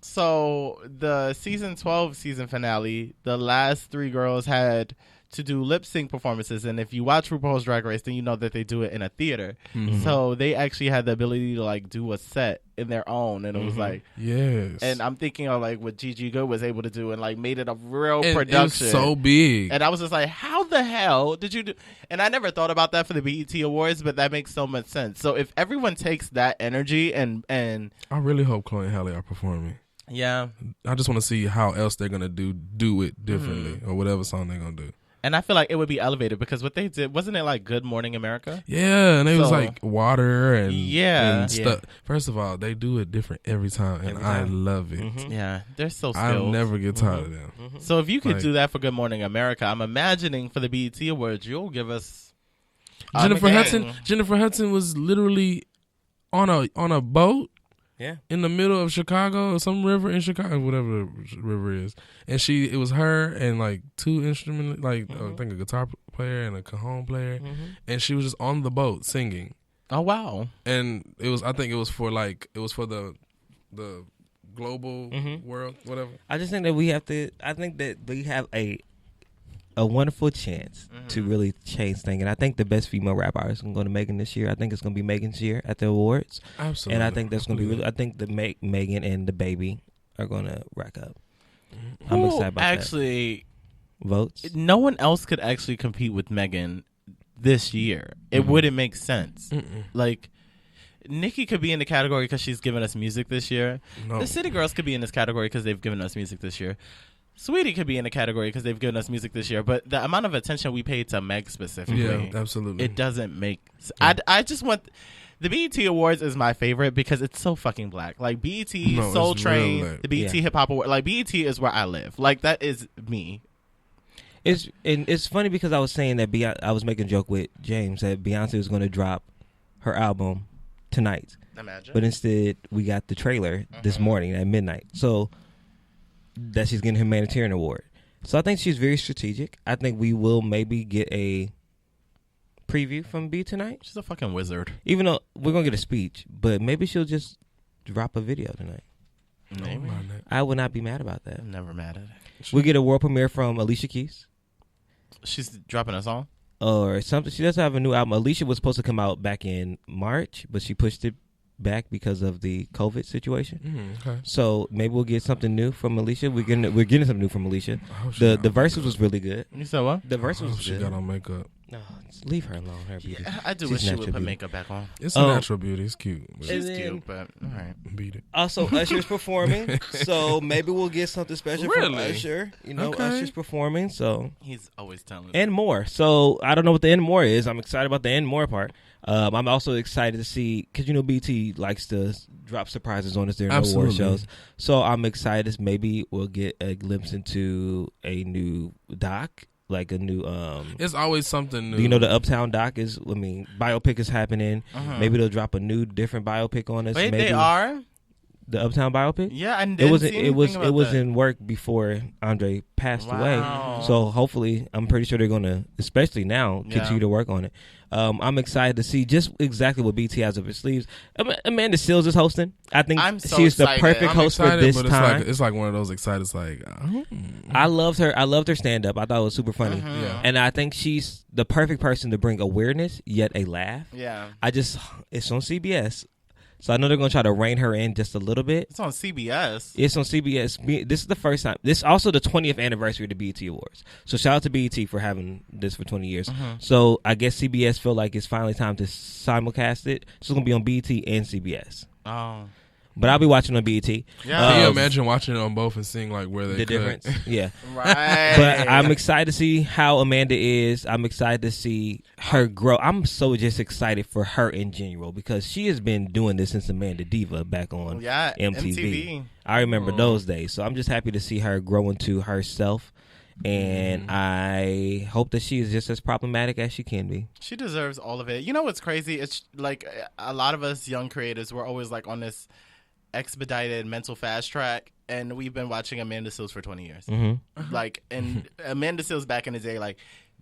So the season 12 season finale, the last 3 girls had to do lip sync performances, and if you watch RuPaul's Drag Race, then you know that they do it in a theater. So they actually had the ability to like do a set in their own, and it was like, Yes. and I'm thinking of like what Gigi Good was able to do, and like made it a real And production. it was so big. And I was just like, how the hell did you do? And I never thought about that for the BET Awards, but that makes so much sense. So if everyone takes that energy and I really hope Chloe and Halle are performing. yeah, I just want to see how else they're gonna do it differently or whatever song they're gonna do. and I feel like it would be elevated because what they did, wasn't it like Good Morning America? Yeah, and it was So- like water and Yeah. and stuff. First of all, they do it different every time, and Every I time. love it. Yeah, they're so skilled. I'll never get tired of them. So if you could Like- do that for Good Morning America, I'm imagining for the BET Awards, you'll give us Jennifer gang. Hudson. Jennifer Hudson was literally on a boat Yeah. in the middle of Chicago or some river in Chicago, whatever the river is, and it was her and like 2 instrument, like I think a guitar player and a cajon player, and she was just on the boat singing, Oh wow, and I think it was for the global world, whatever. I just think that we have to. I think that we have a wonderful chance to really change things, and I think the best female rap artist is going to Megan this year. I think it's going to be Megan's year at the awards, Absolutely, and I think that's going to be really. I think the Megan and the baby are going to rack up. I'm Who excited about actually, that. Votes. no one else could actually compete with Megan this year. It wouldn't make sense. Like, Nicki could be in the category because she's given us music this year. No. The City Girls could be in this category because they've given us music this year. Sweetie could be in the category because they've given us music this year. But the amount of attention we paid to Meg specifically, Yeah, absolutely. it doesn't make I just want... The BET Awards is my favorite because it's so fucking black. Like, BET, No, Soul it's Train, real lit. the BET Yeah. Hip Hop Award. Like, BET is where I live. Like, that is me. It's funny because I was saying that I was making a joke with James that Beyonce was going to drop her album tonight, Imagine. but instead we got the trailer this morning at midnight. So that she's getting her humanitarian award. So I think she's very strategic. I think we will maybe get a preview from B tonight, She's a fucking wizard. even though we're gonna get a speech. But maybe she'll just drop a video tonight. Maybe. I would not be mad about that. I'm never mad at it. We get a world premiere from Alicia Keys. She's dropping a song? Or something. She does have a new album. Alicia was supposed to come out back in March, but she pushed it back because of the COVID situation. Okay. So maybe we'll get something new from Alicia. We're getting something new from Alicia. I hope she The got on verses makeup. was really good. You said what? The I verses hope was she good. got on makeup. No, just leave her alone. Her Yeah, I do she's wish she would natural put beauty. makeup back on. It's a Oh. natural beauty. It's cute. But She's then- cute, but all right. beat it. Also, Usher's performing, so maybe we'll get something special from Really? Usher. You know, Okay. Usher's performing, so He's always telling. and more. So I don't know what the and more is. I'm excited about the and more part. I'm also excited to see because BT likes to drop surprises on us during the award Absolutely. shows. So I'm excited. Maybe we'll get a glimpse into a new doc, like a new. It's always something new. Do you know the Uptown doc is? I mean, biopic is happening. Maybe they'll drop a new, different biopic on us. Wait, Maybe they are? the Uptown biopic. Yeah, I didn't It was see anything about that. in work before Andre passed Wow. away. So hopefully, I'm pretty sure they're gonna, especially now, continue to work on it. I'm excited to see just exactly what BT has up its sleeves. Amanda Seales is hosting. I think I'm so she's the excited. perfect I'm host excited, for this but time. it's like one of those excited. It's like, I loved her. I loved her stand up. I thought it was super funny. Yeah. And I think she's the perfect person to bring awareness yet a laugh. Yeah. It's on CBS. So I know they're going to try to rein her in just a little bit. It's on CBS. It's on CBS. This is the first time. This is also the 20th anniversary of the BET Awards. So shout out to BET for having this for 20 years. So I guess CBS feel like it's finally time to simulcast it. So it's going to be on BET and CBS. Oh. But I'll be watching on BET. Yeah. Can you imagine watching it on both and seeing like where they The cut? difference? Yeah. Right. But I'm excited to see how Amanda is. I'm excited to see her grow. I'm so just excited for her in general because she has been doing this since Amanda Diva back on MTV. I remember those days. So I'm just happy to see her grow into herself. And I hope that she is just as problematic as she can be. She deserves all of it. You know what's crazy? It's like a lot of us young creators, we're always like on this expedited mental fast track, and we've been watching Amanda Seales for 20 years. Like, and Amanda Seales back in the day, like,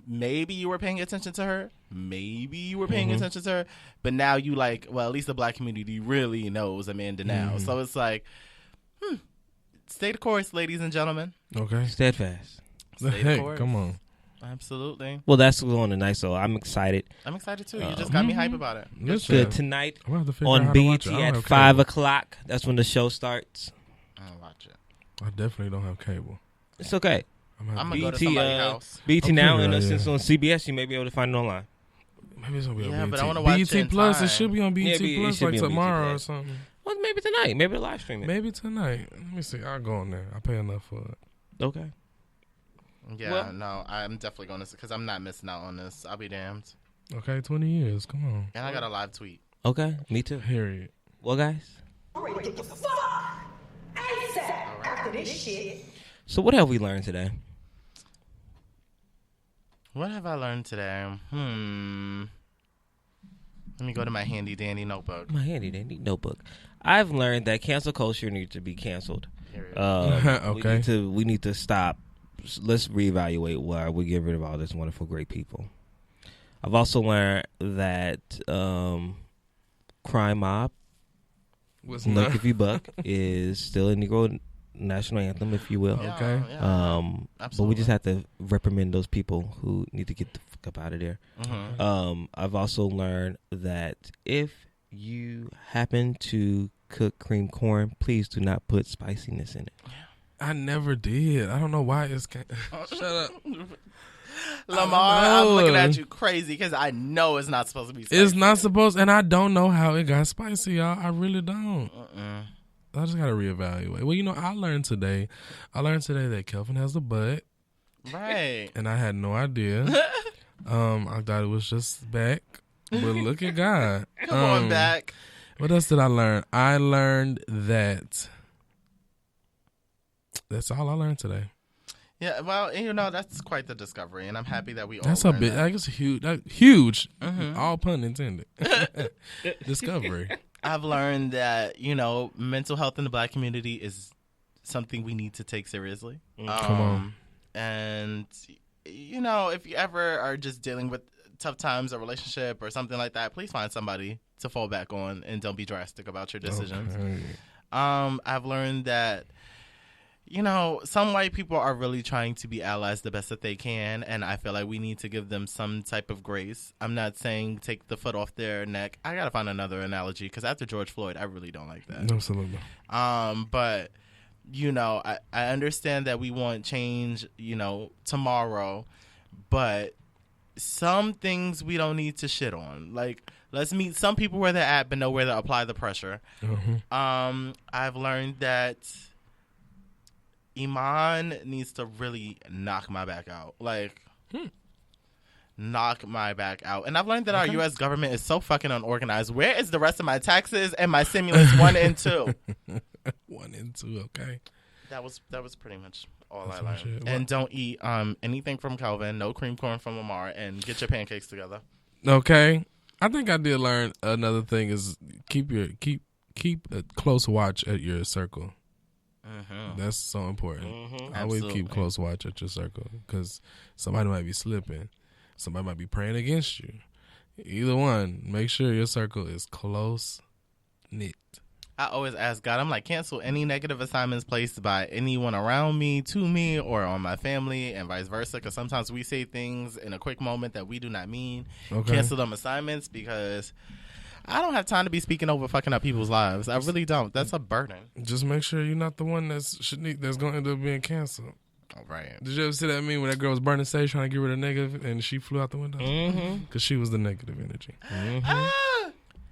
maybe you were paying attention to her, maybe you were paying attention to her, but now you like, well, at least the black community really knows Amanda now. So it's like, stay the course, ladies and gentlemen. Okay. Steadfast. The Stay the heck, course. come on. Absolutely. Well, that's going tonight, so I'm excited. I'm excited too. You just got me hype about it. Listen, Good tonight I'm gonna have to figure out on how to watch BET it. I don't at have 5 cable. o'clock. That's when the show starts. I'll watch it. I definitely don't have cable. It's okay. I'm gonna I'm have gonna to- go to somebody's house. BET I'll now, figure and it out, since it's yeah. on CBS, you may be able to find it online. Maybe it's gonna be on Yeah, BET. but I wanna watch it BET in Plus. time. It should be on BET Yeah, it Plus should like be on BET tomorrow or Plus. something. Well, maybe tonight. Maybe live stream it. Maybe tonight. Let me see. I'll go on there. I pay enough for it. Okay. Yeah, Well- no, I'm definitely going to, because I'm not missing out on this. I'll be damned. Okay, 20 years. Come on. And I got a live tweet. Okay. Me too. Period. Well, guys. So what have we learned today? What have I learned today? Let me go to my handy dandy notebook. My handy dandy notebook. I've learned that cancel culture needs to be canceled. Period. Okay. We need to stop. Let's reevaluate why we get rid of all this wonderful, great people. I've also learned that Crime Mob, What's Look If You Buck, is still a Negro national anthem, if you will. Yeah, okay. yeah, But we just have to reprimand those people who need to get the fuck up out of there. I've also learned that if you happen to cook cream corn, please do not put spiciness in it. I never did. I don't know why it's. Shut up. Lamar, I I'm know. looking at you crazy because I know it's not supposed to be spicy. It's not supposed, and I don't know how it got spicy, y'all. I really don't. I just gotta reevaluate. Well, you know, I learned today that Kelvin has a butt, Right. and I had no idea. I thought it was just back, but look at God. Come on back. What else did I learn? I learned that. That's all I learned today. Yeah, well, and you know, that's quite the discovery, and I'm happy that we all That's a learned bit. that. I guess huge. All pun intended. Discovery. I've learned that, you know, mental health in the black community is something we need to take seriously. Come on. And, you know, if you ever are just dealing with tough times, a relationship or something like that, please find somebody to fall back on and don't be drastic about your decisions. Okay. I've learned that, you know, some white people are really trying to be allies the best that they can, and I feel like we need to give them some type of grace. I'm not saying take the foot off their neck. I gotta find another analogy because after George Floyd, I really don't like that. Absolutely. But you know, I understand that we want change, you know, tomorrow, but some things we don't need to shit on. Like, let's meet some people where they're at, but know where to apply the pressure. I've learned that Iman needs to really knock my back out. Like, knock my back out. And I've learned that our U.S. government is so fucking unorganized. Where is the rest of my taxes and my stimulus 1 and 2? 1 and 2. Okay. That was pretty much all That's I some learned. shit. And don't eat anything from Calvin, no cream corn from Lamar, and get your pancakes together. Okay. I think I did learn another thing is keep a close watch at your circle. That's so important. Always Absolutely. keep close watch at your circle because somebody might be slipping. Somebody might be praying against you. Either one, make sure your circle is close knit. I always ask God, I'm like, cancel any negative assignments placed by anyone around me, to me, or on my family, and vice versa. Because sometimes we say things in a quick moment that we do not mean. Okay. Cancel them assignments because I don't have time to be speaking over fucking up people's lives. I really don't. That's a burden. Just make sure you're not the one that's going to end up being canceled. All right. Did you ever see that meme where that girl was burning sage trying to get rid of negative and she flew out the window? Mm-hmm. Because she was the negative energy. Ah!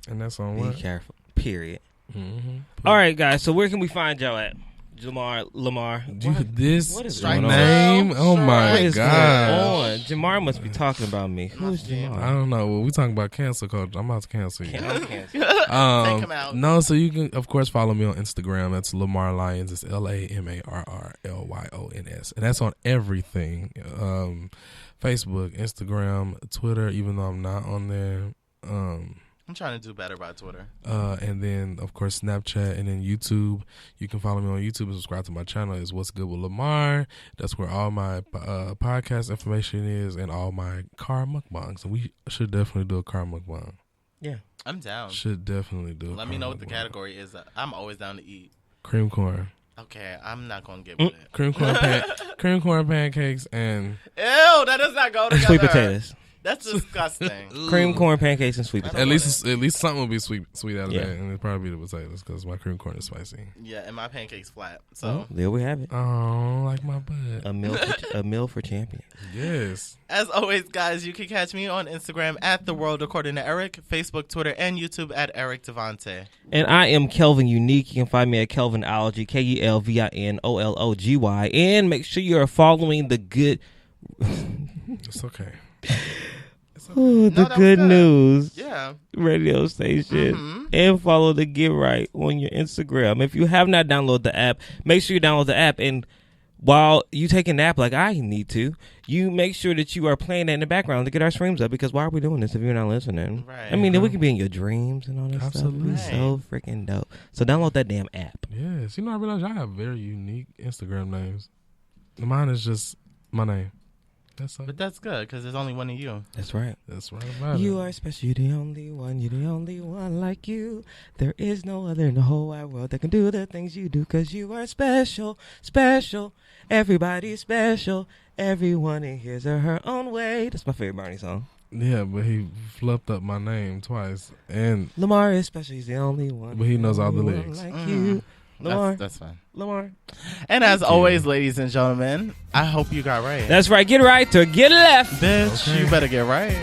And that's on Be what? careful. Period. Mm-hmm. All right, guys. So where can we find y'all at? Lamar. This What is going on? name? Oh What my What is going god! on? Jamar must be talking about me. Who's I Jamar? don't know. Well, we talking about cancel culture. I'm about to cancel you. I'm canceled. Take him out. No, so you can of course follow me on Instagram. That's Lamar Lyons. It's LamarRRLYONS, and that's on everything. Facebook, Instagram, Twitter. Even though I'm not on there. I'm trying to do better by Twitter. And then of course Snapchat, and then YouTube. You can follow me on YouTube and subscribe to my channel. Is What's Good with Lamar. That's where all my podcast information is and all my car mukbangs. And we should definitely do a car mukbang. Yeah. I'm down. Should definitely do. Let me know what the category is. I'm always down to eat. Cream corn. Okay, I'm not gonna get with it. Cream corn pancakes and Ew, that does not go together. Sweet potatoes. That's disgusting. Cream corn pancakes and sweet I potatoes. don't at least something will be sweet out of Yeah. that, and it'll probably be the potatoes because my cream corn is spicy. Yeah, and my pancake's flat. So So there we have it. Oh, like my butt. A meal for champions. Yes. as always, guys, you can catch me on Instagram at The World According to Eric, Facebook, Twitter, and YouTube at Eric Devontae. And I am Kelvin Unique. You can find me at Kelvinology, Kelvinology. And make sure you are following the good. It's okay. Ooh, the that was good good. news Yeah. radio station. Mhm. And follow the Get Right on your Instagram. If you have not downloaded the app, make sure you download the app. And while you take a nap like I need to, you make sure that you are playing that in the background to get our streams up. Because why are we doing this if you're not listening? Right. I mean, then we can be in your dreams and all that Absolutely. stuff. It'd be so freaking dope. So download that damn app. Yes. You know, I realize y'all have very unique Instagram names. Mine is just my name. That's all. But that's good because there's only one of you. That's right. That's right about You it. are special. You're the only one. You're the only one like you. There is no other in the whole wide world that can do the things you do because you are special, special. Everybody's special. Everyone in his or her own way. That's my favorite Barney song. Yeah, but he fluffed up my name twice, and Lamar is special. He's the only one. But he knows all the only one lyrics. Like Mm. you. Lamar. That's fine. Lamar. And as Thank you. always, ladies and gentlemen, I hope you got right. That's right. Get right to get left. Bitch, Okay. you better get right.